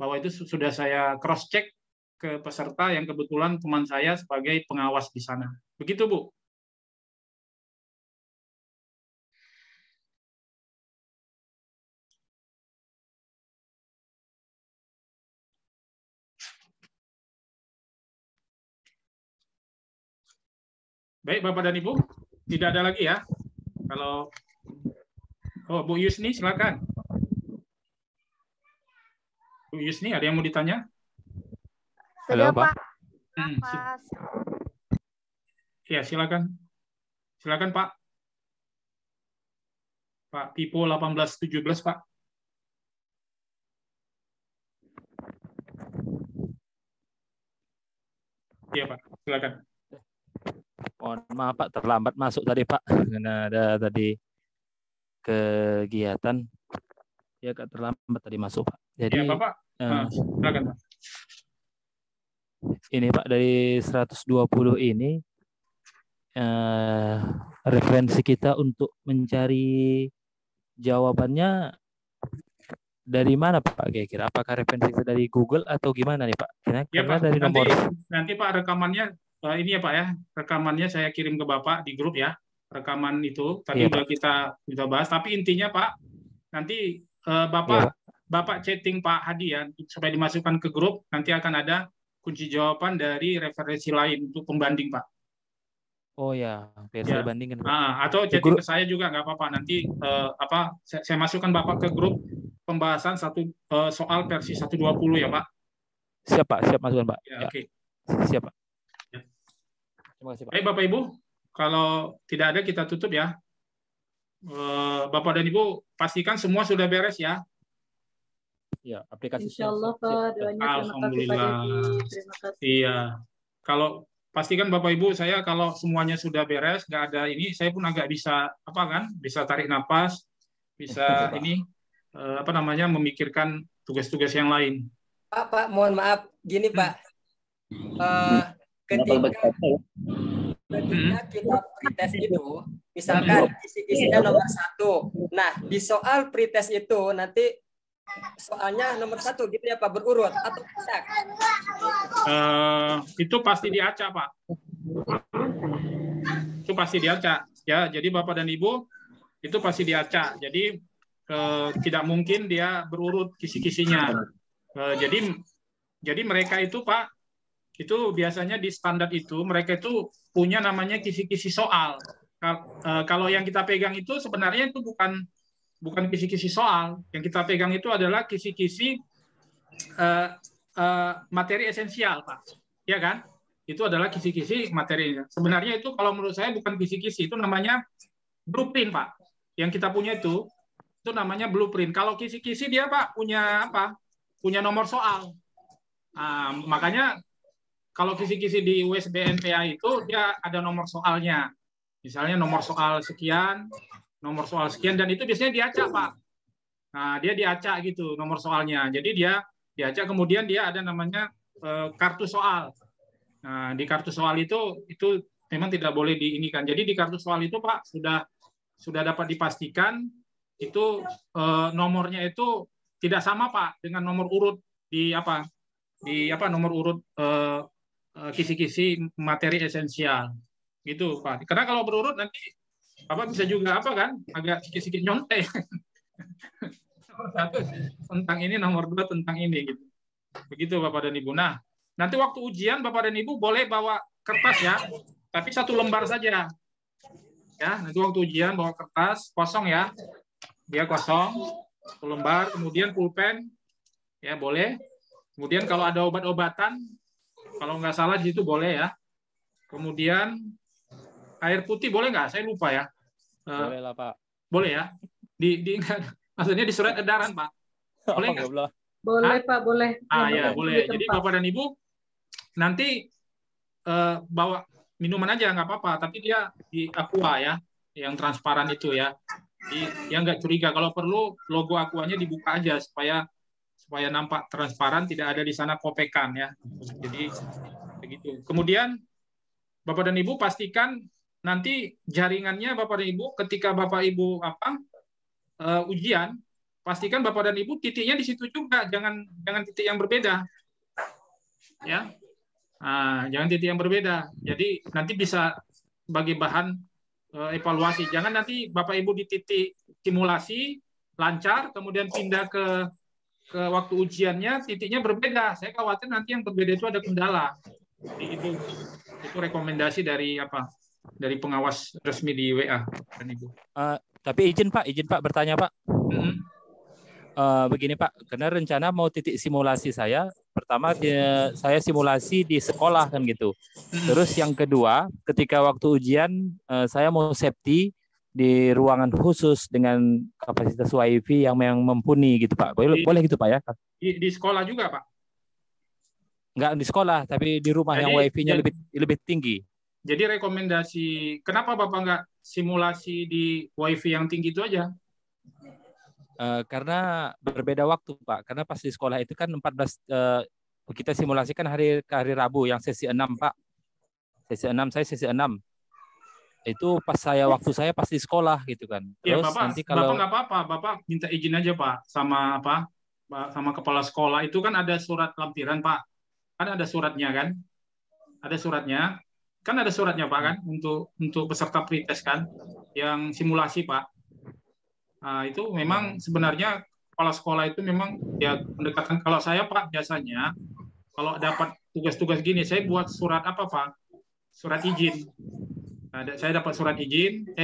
bahwa itu sudah saya cross check ke peserta yang kebetulan teman saya sebagai pengawas di sana. Begitu Bu. Baik Bapak dan Ibu, tidak ada lagi ya. Kalau Bu Yusni silakan. Bu Yusni, ada yang mau ditanya? Halo Pak. Ya, silakan. Silakan Pak. Pak Pipo 1817 Pak. Iya Pak, silakan. Mohon maaf Pak, terlambat masuk tadi Pak, karena ada tadi kegiatan, ya agak terlambat tadi masuk Pak. Jadi ya, Bapak, silakan Pak. Ini Pak, dari 120 ini referensi kita untuk mencari jawabannya dari mana Pak kira-kira? Apakah referensi kita dari Google atau gimana nih Pak? Karena Ya Pak, dari nomor nanti Pak rekamannya ini ya Pak ya, rekamannya saya kirim ke Bapak di grup ya, rekaman itu tadi udah kita bahas. Tapi intinya Pak, nanti Bapak chatting Pak Hadi ya, supaya dimasukkan ke grup, nanti akan ada kunci jawaban dari referensi lain untuk pembanding Pak. Oh ya, biar saya bandingkan. Atau chatting ke saya juga nggak apa-apa. Nanti saya masukkan Bapak ke grup pembahasan soal versi 120 ya Pak. Siap Pak, siap masukkan Pak. Ya, Oke. Siap Pak. Terima kasih Pak. Baik Bapak Ibu, kalau tidak ada kita tutup ya. Bapak dan Ibu pastikan semua sudah beres ya. Ya, aplikasi. Insyaallah Pak, doanya Alhamdulillah. Terima kasih. Iya. Kalau pastikan Bapak Ibu, saya kalau semuanya sudah beres, nggak ada ini, saya pun agak bisa bisa tarik napas, bisa ini memikirkan tugas-tugas yang lain. Pak, mohon maaf, gini Pak. Ketika kita pretest itu, misalkan isi-isinya nomor 1. Nah, di soal pretest itu nanti soalnya nomor 1 gitu ya Pak, berurut atau tidak? Itu pasti diacak Pak. Itu pasti diacak ya. Jadi Bapak dan Ibu itu pasti diacak. Jadi tidak mungkin dia berurut kisi-kisinya. Jadi mereka itu Pak, itu biasanya di standar itu mereka itu punya namanya kisi-kisi soal. Kalau yang kita pegang itu sebenarnya itu bukan kisi-kisi soal. Yang kita pegang itu adalah kisi-kisi materi esensial, Pak. Ya kan? Itu adalah kisi-kisi materi. Sebenarnya itu kalau menurut saya bukan kisi-kisi, itu namanya blueprint, Pak. Yang kita punya itu namanya blueprint. Kalau kisi-kisi dia Pak punya apa? Punya nomor soal. Nah, makanya kalau kisi-kisi di USBNPA itu dia ada nomor soalnya. Misalnya nomor soal sekian, dan itu biasanya diacak, Pak. Nah, dia diacak gitu nomor soalnya. Jadi dia diacak, kemudian dia ada namanya kartu soal. Nah, di kartu soal itu memang tidak boleh diinikan. Jadi di kartu soal itu Pak sudah dapat dipastikan itu nomornya itu tidak sama Pak dengan nomor urut di nomor urut kisi-kisi materi esensial gitu Pak. Karena kalau berurut nanti Bapak bisa juga agak sedikit nyontek. Nomor 1 tentang ini, nomor 2 tentang ini gitu. Begitu Bapak dan Ibu. Nah, nanti waktu ujian Bapak dan Ibu boleh bawa kertas ya, tapi 1 lembar saja. Ya, nanti waktu ujian bawa kertas kosong ya. Dia kosong, 1 lembar, kemudian pulpen ya boleh. Kemudian kalau ada obat-obatan, kalau nggak salah di situ boleh ya. Kemudian air putih boleh nggak? Saya lupa ya. Boleh lah Pak. Boleh ya. Maksudnya di surat edaran Pak. Boleh nggak? Boleh Pak, boleh. Ya boleh. Jadi Bapak dan Ibu nanti bawa minuman aja nggak apa-apa, tapi dia di aqua ya, yang transparan itu ya. Dia nggak curiga. Kalau perlu logo aquanya dibuka aja supaya nampak transparan, tidak ada di sana kopekan ya. Jadi begitu. Kemudian Bapak dan Ibu pastikan nanti jaringannya Bapak dan Ibu ketika Bapak Ibu ujian, pastikan Bapak dan Ibu titiknya di situ juga, jangan titik yang berbeda. Ya. Nah, jangan titik yang berbeda. Jadi nanti bisa sebagai bahan evaluasi. Jangan nanti Bapak Ibu di titik simulasi lancar, kemudian pindah ke waktu ujiannya titiknya berbeda. Saya khawatir nanti yang berbeda itu ada kendala. Jadi itu rekomendasi dari pengawas resmi di WA dan Ibu. Tapi izin Pak bertanya Pak. Begini Pak, karena rencana mau titik simulasi saya. Pertama saya simulasi di sekolah kan gitu. Terus yang kedua, ketika waktu ujian saya mau safety di ruangan khusus dengan kapasitas WiFi yang mumpuni gitu Pak. Boleh gitu Pak ya? Di sekolah juga Pak? Enggak di sekolah, tapi di rumah yang WiFi-nya lebih tinggi. Jadi rekomendasi, kenapa Bapak nggak simulasi di WiFi yang tinggi itu aja? Karena berbeda waktu Pak. Karena pas di sekolah itu kan 14 kita simulasikan hari Rabu yang sesi 6 Pak. Sesi 6 saya sesi 6. Itu waktu saya pas di sekolah gitu kan. Terus Bapak, nanti kalau Bapak nggak apa-apa, Bapak minta izin aja Pak sama kepala sekolah. Itu kan ada surat lampiran Pak. Kan ada suratnya kan? Ada suratnya. Kan ada suratnya Pak kan untuk peserta pretest kan yang simulasi Pak. Nah, itu memang sebenarnya kepala sekolah itu memang ya pendekatan. Kalau saya Pak biasanya kalau dapat tugas-tugas gini saya buat surat apa Pak? Surat izin. Nah, saya dapat surat izin,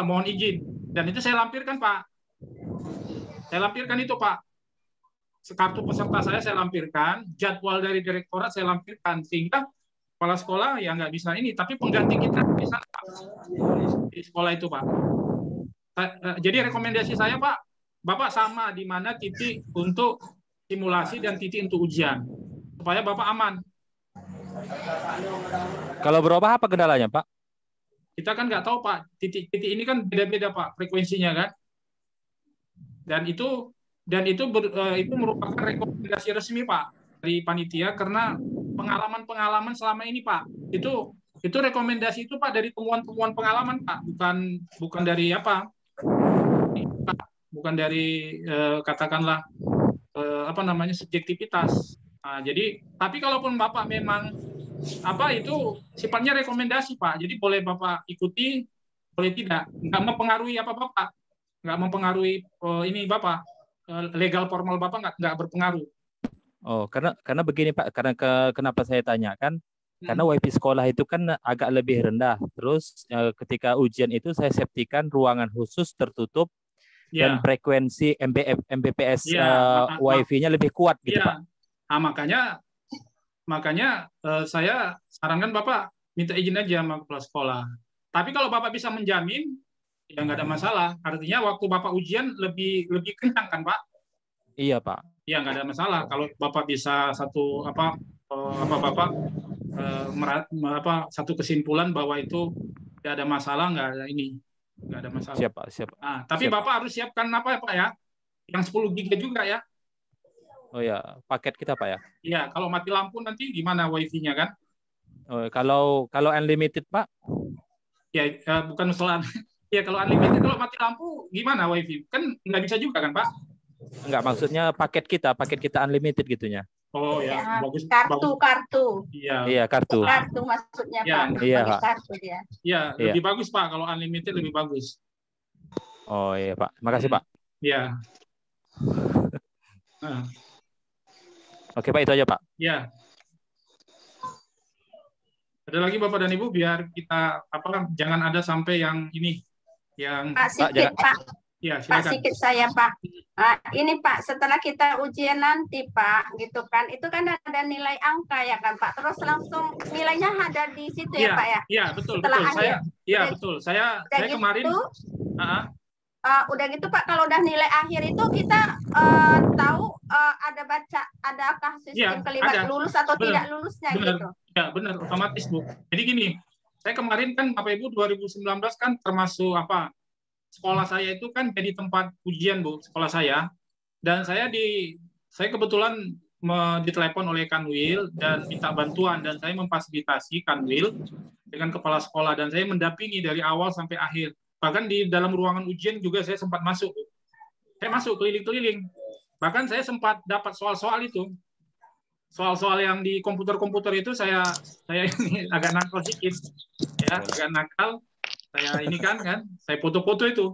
mohon izin, dan itu saya lampirkan Pak. Saya lampirkan itu Pak. Kartu peserta saya lampirkan, jadwal dari direktorat saya lampirkan, sehingga kepala sekolah ya nggak bisa ini, tapi pengganti kita bisa Pak. Di sekolah itu Pak. Jadi rekomendasi saya Pak, Bapak sama di mana titik untuk simulasi dan titik untuk ujian, supaya Bapak aman. Kalau berubah apa kendalanya Pak? Kita kan nggak tahu Pak, titik-titik ini kan beda-beda Pak frekuensinya kan, dan itu merupakan rekomendasi resmi Pak dari panitia karena pengalaman selama ini Pak, itu rekomendasi itu Pak dari temuan pengalaman Pak, bukan dari bukan dari katakanlah subjektivitas. Nah, jadi tapi kalaupun Bapak memang itu sifatnya rekomendasi Pak. Jadi boleh Bapak ikuti, boleh tidak. Nggak mempengaruhi Bapak. Nggak mempengaruhi ini Bapak. Legal formal Bapak nggak berpengaruh. Oh, karena begini Pak. Kenapa saya tanyakan? Karena WiFi sekolah itu kan agak lebih rendah. Terus ketika ujian itu saya safety-kan ruangan khusus tertutup dan frekuensi Mbps WiFi-nya lebih kuat gitu Pak. Nah, makanya saya sarankan Bapak minta izin aja sama kepala sekolah. Tapi kalau Bapak bisa menjamin, ya nggak ada masalah. Artinya waktu Bapak ujian lebih kencang kan Pak? Iya Pak. Iya nggak ada masalah. Kalau Bapak bisa satu kesimpulan bahwa itu tidak ada masalah, nggak ada masalah. Siap Pak. Nah, tapi Bapak harus siapkan Pak ya? Yang 10 GB juga ya. Oh ya, paket kita Pak ya? Iya, kalau mati lampu nanti gimana wifi-nya kan? Oh, kalau unlimited, Pak? Ya, bukan soal. Ya, kalau unlimited, kalau mati lampu gimana wifi? Kan nggak bisa juga kan, Pak? Enggak, maksudnya paket kita unlimited gitunya. Oh ya, bagus. Kartu. Iya. Iya, kartu. Kartu maksudnya, Ya. Pak. Iya, Pakai Pak. kartu dia. Iya, Iya. lebih bagus, Pak. Kalau unlimited lebih bagus. Oh iya, Pak. Makasih, Pak. Iya. Nah, Oke, Pak, itu aja, Pak. ya. Ada lagi Bapak dan Ibu, biar kita jangan ada sampai yang ini, yang Pak Sikit, Pak. Ya, Pak silakan. Sikit saya, Pak. Ini Pak, setelah kita ujian nanti Pak, gitu kan, itu kan ada nilai angka ya kan Pak, terus langsung nilainya ada di situ ya Pak ya? Iya, betul, setelah betul. akhir. Betul. Saya kemarin. Udah gitu Pak, kalau udah nilai akhir itu kita tahu adakah sistem kalimat lulus atau tidak lulusnya gitu? Ya, benar, otomatis Bu. Jadi gini, saya kemarin kan Bapak Ibu 2019 kan termasuk sekolah saya itu kan jadi tempat ujian Bu, sekolah saya. Dan saya kebetulan ditelepon oleh Kanwil dan minta bantuan, dan saya memfasilitasi Kanwil dengan kepala sekolah, dan saya mendampingi dari awal sampai akhir. Bahkan di dalam ruangan ujian juga saya sempat masuk. Saya masuk keliling-keliling. Bahkan saya sempat dapat soal-soal itu. Soal-soal yang di komputer-komputer itu saya ini agak nakal sedikit. Ya, agak nakal. Saya ini kan saya foto-foto itu.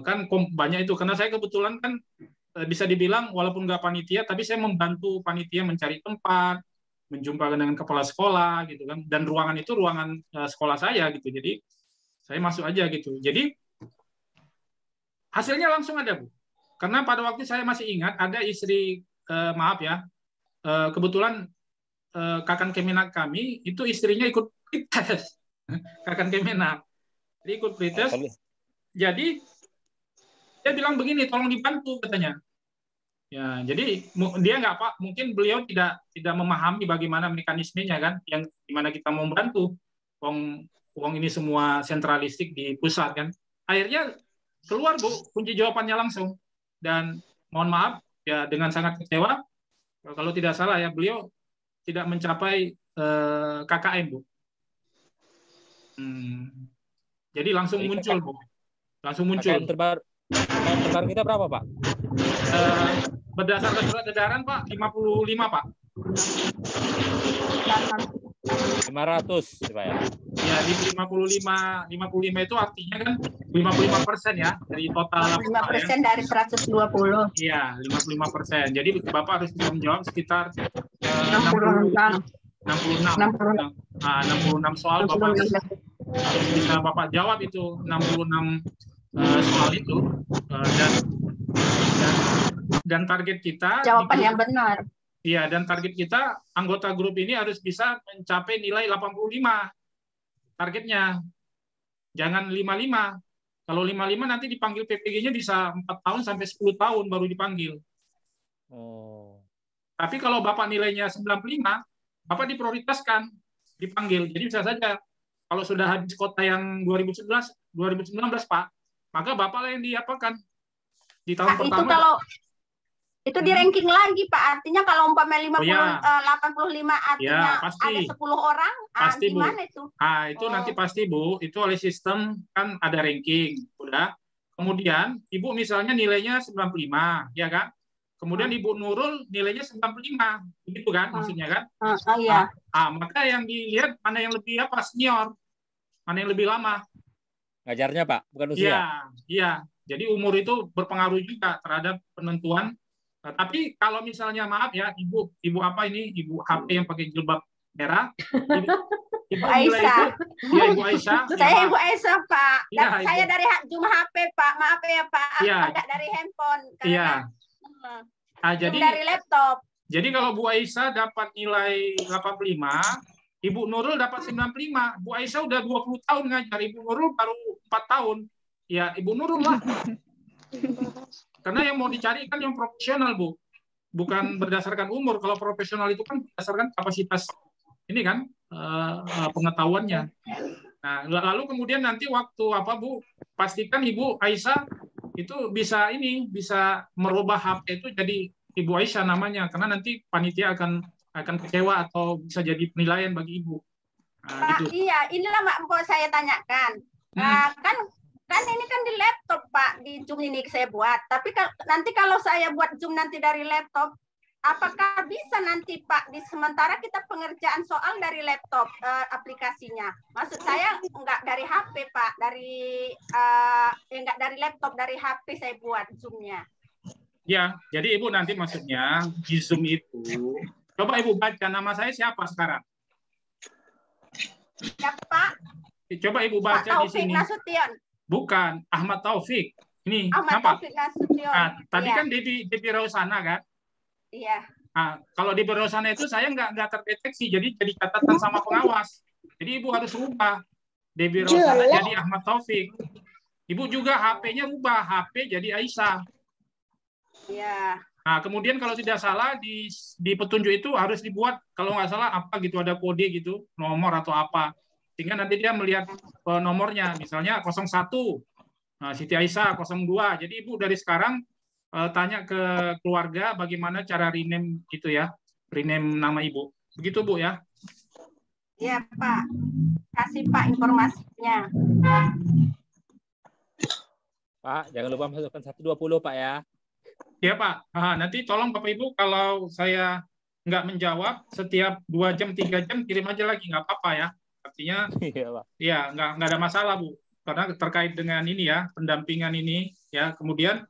Kan banyak itu. Karena saya kebetulan kan bisa dibilang walaupun nggak panitia, tapi saya membantu panitia mencari tempat, menjumpa dengan kepala sekolah gitu kan. Dan ruangan itu ruangan sekolah saya gitu. Jadi saya masuk aja gitu. Jadi hasilnya langsung ada Bu. Karena pada waktu saya masih ingat ada istri, maaf ya, kebetulan Kakan Kemenak kami itu istrinya ikut pretest. Kakan Kemenak. Jadi ikut pretest. Jadi dia bilang begini, tolong dibantu katanya. Ya, jadi dia nggak Pak, mungkin beliau tidak memahami bagaimana mekanismenya kan, yang gimana kita mau membantu. Uang ini semua sentralistik di pusat kan. Akhirnya keluar Bu kunci jawabannya langsung. Dan mohon maaf ya, dengan sangat kecewa kalau tidak salah ya, beliau tidak mencapai KKM Bu. Jadi langsung muncul Bu. Langsung muncul. KKM terbaru kita berapa Pak? Berdasarkan surat edaran Pak 55 Pak. 500 Pak ya. Ya, di 55 itu artinya kan 55% ya dari total 5% dari 120. Iya, 55%. Jadi Bapak harus bisa menjawab sekitar 66 soal Bapak harus bisa Bapak jawab itu 66 soal itu, dan target kita jawaban yang benar. Iya, dan target kita anggota grup ini harus bisa mencapai nilai 85 targetnya. Jangan 55. Kalau 55 nanti dipanggil PPG-nya bisa 4 tahun sampai 10 tahun baru dipanggil. Oh. Tapi kalau Bapak nilainya 95, Bapak diprioritaskan, dipanggil. Jadi bisa saja kalau sudah habis kota yang 2019 Pak, maka Bapak lah yang diapakan di tahun pertama. Itu kalau itu di ranking lagi Pak, artinya kalau umpamanya 85 artinya pasti. ada 10 orang, pasti, gimana Bu. itu? Itu nanti pasti Bu, itu oleh sistem kan ada ranking, udah. Kemudian Ibu misalnya nilainya 95, ya kan? Kemudian Ibu Nurul nilainya 95, begitu kan maksudnya kan? Iya. Maka yang dilihat mana yang lebih senior, mana yang lebih lama. Ngajarnya Pak, bukan usia. Iya. Jadi umur itu berpengaruh juga terhadap penentuan. Tapi kalau misalnya maaf ya, ibu Ibu HP yang pakai jilbab merah, Ibu Aisyah. Ibu Aisyah. Saya Ibu Aisyah Pak. Ya, saya dari cuma HP Pak, maaf ya Pak. Ya. Enggak dari handphone. Iya. Jadi dari laptop. Jadi kalau Bu Aisyah dapat nilai 85, Ibu Nurul dapat 95. Bu Aisyah udah 20 tahun ngajar, Ibu Nurul baru 4 tahun. Ya, Ibu Nurul lah. Karena yang mau dicari kan yang profesional, Bu. Bukan berdasarkan umur. Kalau profesional itu kan berdasarkan kapasitas ini kan pengetahuannya. Nah, lalu kemudian nanti waktu Bu, pastikan Ibu Aisyah itu bisa merubah HP itu jadi Ibu Aisyah namanya, karena nanti panitia akan akan kecewa atau bisa jadi penilaian bagi Ibu. Nah, gitu. Iya, inilah Mbak saya tanyakan. Kan ini kan di laptop Pak, di Zoom ini saya buat. Tapi nanti kalau saya buat Zoom nanti dari laptop, apakah bisa nanti Pak di sementara kita pengerjaan soal dari laptop aplikasinya? Maksud saya enggak dari HP Pak, enggak dari laptop, dari HP saya buat Zoom-nya. Ya, jadi Ibu nanti maksudnya di Zoom itu, coba Ibu baca nama saya siapa sekarang? Ya Pak. Coba Ibu baca Pak di sini. Nasution. Bukan, Ahmad Taufik. Ini Ahmad Taufik Nasution. Tadi kan Devi Rausana kan? Iya. Kalau di Rausana itu saya nggak terdeteksi, jadi catatan sama pengawas. Jadi Ibu harus rubah. Devi Rausana jadi Ahmad Taufik. Ibu juga HP-nya rubah, HP jadi Aisyah. Iya. Nah, kemudian kalau tidak salah di petunjuk itu harus dibuat, kalau nggak salah apa gitu, ada kode gitu, nomor atau apa. Sehingga nanti dia melihat nomornya, misalnya 01, Siti Aisyah 02. Jadi Ibu dari sekarang tanya ke keluarga bagaimana cara rename gitu ya, rename nama Ibu. Begitu Bu ya? Iya Pak, kasih Pak informasinya. Pak, jangan lupa masukkan 120 Pak ya. Ya Pak, nanti tolong Bapak Ibu kalau saya nggak menjawab setiap 2 jam 3 jam kirim aja lagi, nggak apa-apa ya. Artinya ya nggak ada masalah Bu, karena terkait dengan ini ya, pendampingan ini ya. Kemudian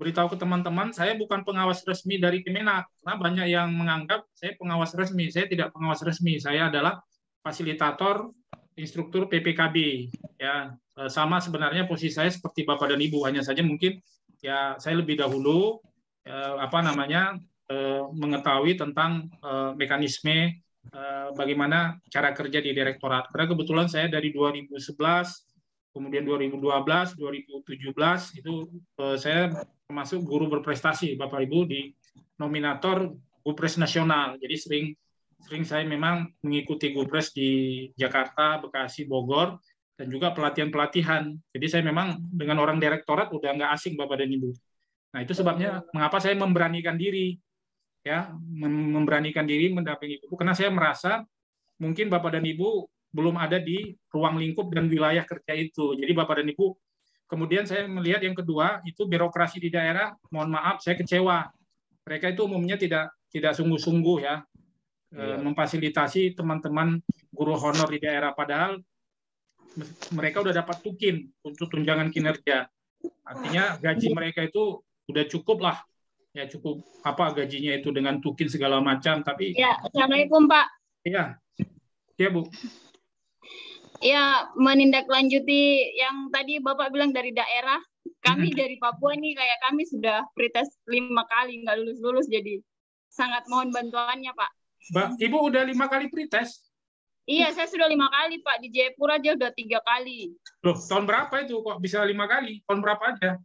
beritahu ke teman-teman, saya bukan pengawas resmi dari Kemenak, karena banyak yang menganggap saya pengawas resmi. Saya tidak pengawas resmi, saya adalah fasilitator instruktur PPKB ya. Sama sebenarnya posisi saya seperti Bapak dan Ibu, hanya saja mungkin ya saya lebih dahulu mengetahui tentang mekanisme bagaimana cara kerja di direktorat. Karena kebetulan saya dari 2011, kemudian 2012, 2017 itu saya termasuk guru berprestasi Bapak Ibu di nominator Gupres nasional. Jadi sering saya memang mengikuti Gupres di Jakarta, Bekasi, Bogor, dan juga pelatihan-pelatihan. Jadi saya memang dengan orang direktorat udah nggak asing Bapak dan Ibu. Nah itu sebabnya mengapa saya memberanikan diri, ya, memberanikan diri mendampingi Ibu, karena saya merasa mungkin Bapak dan Ibu belum ada di ruang lingkup dan wilayah kerja itu. Jadi Bapak dan Ibu, kemudian saya melihat yang kedua itu birokrasi di daerah. Mohon maaf, saya kecewa. Mereka itu umumnya tidak sungguh-sungguh ya, memfasilitasi teman-teman guru honor di daerah. Padahal mereka udah dapat tukin untuk tunjangan kinerja. Artinya gaji mereka itu udah cukup lah, ya cukup gajinya itu dengan tukin segala macam. Tapi ya, Assalamualaikum Pak. Iya, ya Bu. Ya, menindaklanjuti yang tadi Bapak bilang dari daerah, kami dari Papua nih kayak kami sudah pretest 5 kali nggak lulus-lulus, jadi sangat mohon bantuannya Pak. Ibu udah 5 kali pretest? Iya, saya sudah 5 kali Pak, di Jayapura aja udah 3 kali. Loh, tahun berapa itu kok bisa 5 kali? Tahun berapa aja?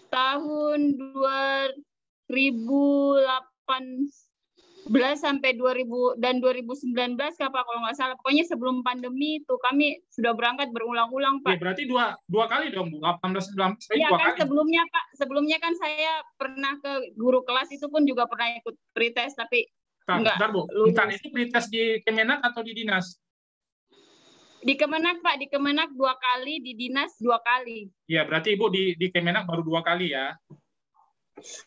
Tahun 2018 sampai 2000 dan 2019 Pak kalau nggak salah. Pokoknya sebelum pandemi itu kami sudah berangkat berulang-ulang Pak. Ya, berarti dua kali dong Bu, 18 19. Iya kan kali. Sebelumnya Pak, sebelumnya kan saya pernah ke guru kelas itu pun juga pernah ikut pretest tapi Bentar Bu, bentar, itu pretest di Kemenak atau di dinas? Di Kemenak Pak, di Kemenak 2 kali, di dinas 2 kali. Iya, berarti Ibu di Kemenak baru 2 kali ya?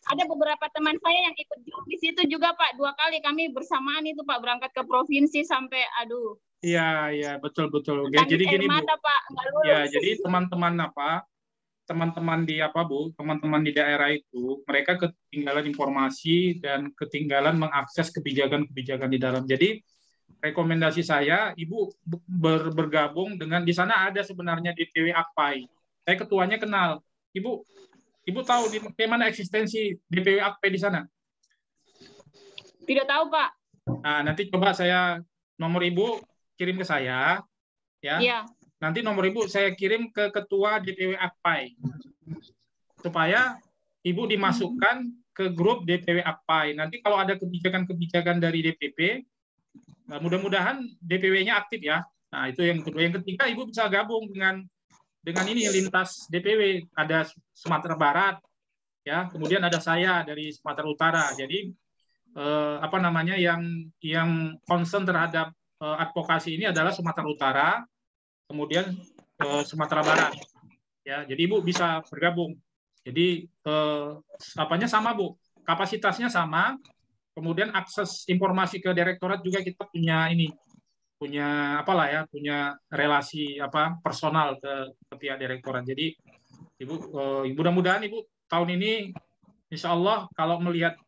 Ada beberapa teman saya yang ikut di situ juga Pak, 2 kali kami bersamaan itu Pak, berangkat ke provinsi sampai aduh. Iya, betul. Ya, jadi gini Bu. Pak, ya, jadi teman-teman di Bu, teman-teman di daerah itu mereka ketinggalan informasi dan ketinggalan mengakses kebijakan-kebijakan di dalam. Jadi rekomendasi saya, Ibu bergabung dengan, di sana ada sebenarnya DPW Akpai. Saya ketuanya kenal. Ibu tahu di mana eksistensi DPW Akpai di sana? Tidak tahu Pak. Nah, nanti coba nomor Ibu kirim ke saya, ya. Iya. Nanti nomor Ibu saya kirim ke Ketua DPW Akpai, supaya Ibu dimasukkan ke grup DPW Akpai. Nanti kalau ada kebijakan-kebijakan dari DPP, mudah-mudahan DPW-nya aktif ya. Nah, itu yang kedua. Yang ketiga, Ibu bisa gabung dengan ini lintas DPW. Ada Sumatera Barat, ya. Kemudian ada saya dari Sumatera Utara. Jadi apa namanya yang concern terhadap advokasi ini adalah Sumatera Utara, kemudian Sumatera Barat. Ya, jadi Ibu bisa bergabung. Jadi apanya sama Bu, kapasitasnya sama. Kemudian akses informasi ke direktorat juga kita punya punya relasi personal ke pihak direktorat. Jadi Ibu mudah-mudahan Ibu tahun ini Insya Allah kalau melihat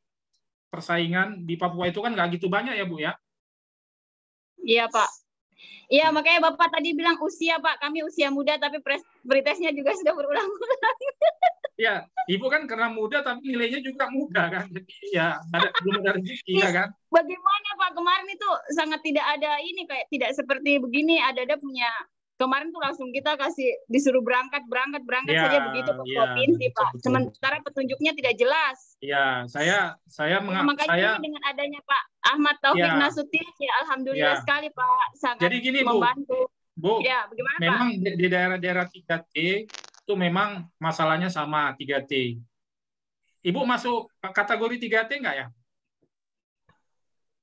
persaingan di Papua itu kan nggak gitu banyak ya Bu ya. Iya Pak. Iya, makanya Bapak tadi bilang usia Pak, kami usia muda tapi pretesnya juga sudah berulang-ulang. Ya, Ibu kan karena muda tapi nilainya juga muda kan. Jadi ya belum ada rezeki ya kan. Bagaimana Pak kemarin itu sangat tidak ada ini, kayak tidak seperti begini, ada punya kemarin tuh langsung kita disuruh berangkat ya, saja begitu ke provinsi Pak. Betul. Sementara petunjuknya tidak jelas. Ya, makanya ini dengan adanya Pak Ahmad Taufik Nasution, ya alhamdulillah sekali Pak, sangat jadi gini, membantu. Bu, ya, bagaimana memang Pak? Di daerah-daerah 3T itu memang masalahnya sama 3T. Ibu masuk kategori 3T nggak ya?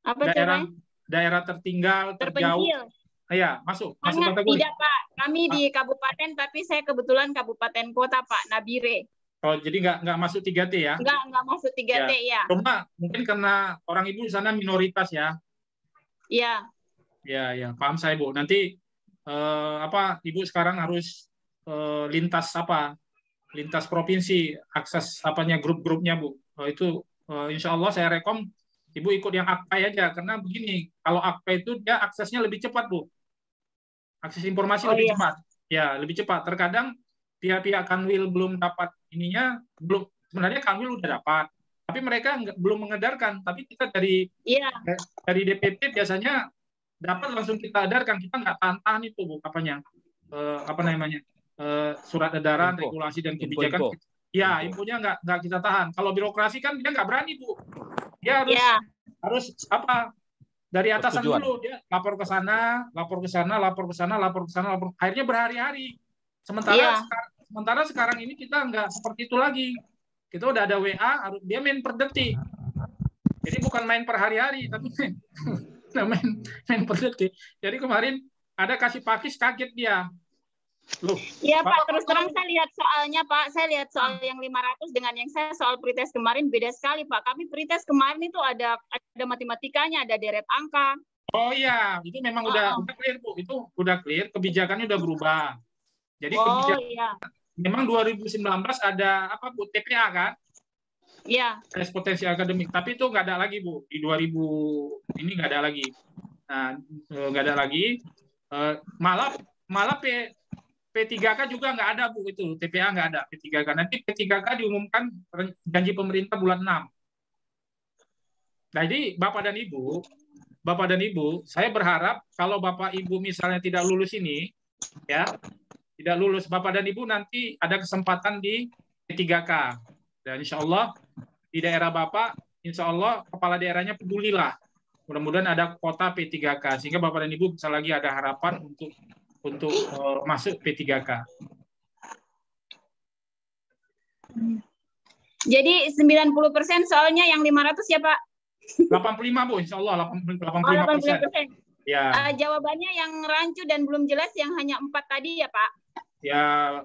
Apa daerah tertinggal, terjauh. Iya, masuk kategori. Tidak Pak, kami di kabupaten tapi saya kebetulan kabupaten kota Pak, Nabire. Oh, jadi nggak masuk 3T ya? Nggak masuk 3T ya. Cuma mungkin karena orang Ibu di sana minoritas ya? Iya. Ya, paham saya Bu. Nanti Ibu sekarang harus lintas provinsi, akses grup-grupnya Bu. Itu Insya Allah saya rekom Ibu ikut yang AKPAI aja, karena begini, kalau AKPAI itu dia aksesnya lebih cepat Bu. Akses informasi lebih cepat. Ya, lebih cepat. Terkadang pihak-pihak Kanwil belum dapat sebenarnya Kanwil udah dapat, tapi mereka belum mengedarkan. Tapi kita dari DPP biasanya dapat langsung kita edarkan. Kita nggak tahan itu Bu, surat edaran, regulasi dan kebijakan. Ya, infonya nggak kita tahan. Kalau birokrasi kan dia nggak berani Bu. Dia harus dari atasan dulu, dia lapor ke sana, akhirnya berhari-hari. Sementara sekarang ini kita nggak seperti itu lagi. Kita udah ada WA, dia main per detik. Jadi bukan main per hari-hari, tapi main per detik. Jadi kemarin ada kasih pakis, kaget dia. Loh, iya Pak, terus terang saya lihat soalnya Pak, saya lihat soal yang 500 dengan yang saya soal pretest kemarin beda sekali Pak. Kami pretest kemarin itu ada matematikanya, ada deret angka. Oh iya, itu memang udah clear Bu, itu udah clear, kebijakannya udah berubah. Jadi memang 2019 ada Bu, TPA kan? Iya. Tes potensi akademik, tapi itu nggak ada lagi Bu, di 2000 ini nggak ada lagi. Nah, nggak ada lagi. Malah P3K juga nggak ada Bu, itu TPA nggak ada P3K. Nanti P3K diumumkan janji pemerintah bulan 6. Jadi Bapak dan Ibu, saya berharap kalau Bapak Ibu misalnya tidak lulus ini, tidak lulus, Bapak dan Ibu nanti ada kesempatan di P3K. Dan Insya Allah di daerah Bapak, Insya Allah kepala daerahnya pedulilah. Mudah-mudahan ada kota P3K sehingga Bapak dan Ibu bisa lagi ada harapan untuk masuk P3K. Jadi 90% soalnya yang 500 ya Pak? 85 Bu, Insya Allah 85%. Ya. Jawabannya yang rancu dan belum jelas yang hanya 4 tadi ya Pak? Ya,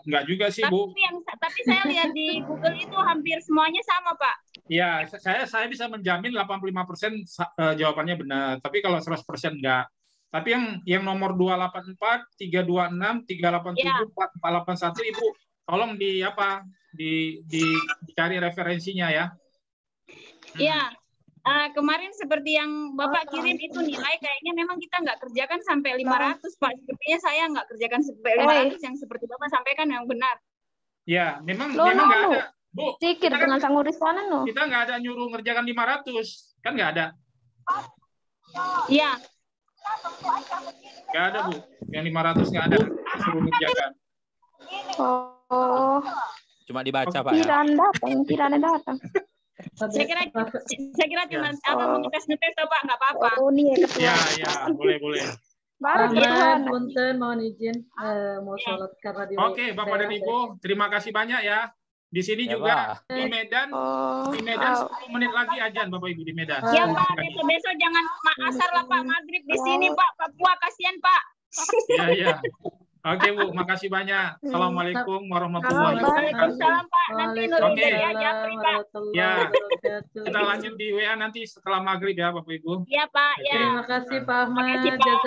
enggak juga sih Bu. Tapi saya lihat di Google itu hampir semuanya sama Pak. Ya, saya bisa menjamin 85% jawabannya benar. Tapi kalau 100% enggak. Tapi yang nomor 284, 326, 387, 481 Ibu tolong dicari referensinya ya. Iya. Kemarin seperti yang Bapak kirim itu nilai kayaknya memang kita nggak kerjakan sampai 500 Pak. Sepertinya saya nggak kerjakan sampai 500 yang seperti Bapak sampaikan yang benar. Ya, memang nggak ada. Bu, sikit dengan sanguris sana no. Kita nggak ada nyuruh ngerjakan 500, kan nggak ada. Iya. Nggak ada Bu, yang 500 nggak ada suruh ngerjakan. Oh. Cuma dibaca Pak ya. Kiraan datang. Saya kira cuma ngetes Pak, nggak apa-apa. Ya, boleh. Punten mohon izin mau sholat karena di. Oke, Bapak dan Ibu, terima kasih banyak ya. Di sini Ya, juga Pak. di Medan 10 menit lagi ajan Bapak Ibu di Medan. Ya Pak, besok-besok jangan asar lah Pak, maghrib di sini Pak, Papua kasihan Pak. Iya, iya. Oke Bu, makasih banyak. Assalamualaikum warahmatullahi wabarakatuh. Waalaikumsalam Pak, nanti nurun dari ya Japri Pak. Ya, kita lanjut di WA nanti setelah maghrib ya Bapak Ibu. Iya Pak, ya. Terima kasih Pak Ahmad.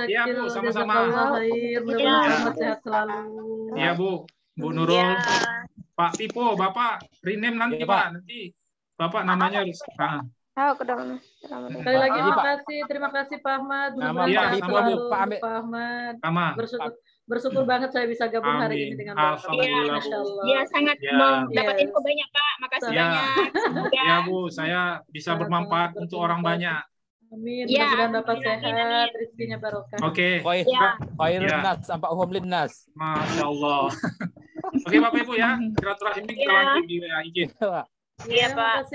Iya Bu, sama-sama. Jazakallah khair. Mudah-mudahan sehat selalu. Iya Bu, Bu Nurul. Pak Pipo, Bapak rename nanti Ya, Pak. Pak. Nanti Bapak namanya harus. Sekali lagi terima kasih Pak Ahmad. Iya, sama Bu. Pak Ahmad. Sama. Bersyukur banget saya bisa gabung hari ini dengan Bapak. Alhamdulillah Bu. Iya, sangat dapat info banyak Pak. Makasih banyak. Ya Bu, saya bisa bermanfaat untuk orang banyak. Amin. Ya, Mudah-mudahan Bapak sehat, rezekinya barokah. Oke. Khairun Ya. nas sampai umum linnas. Masya Allah. Oke Bapak Ibu ya, silaturahim kita lanjut di WA IG. Iya Pak.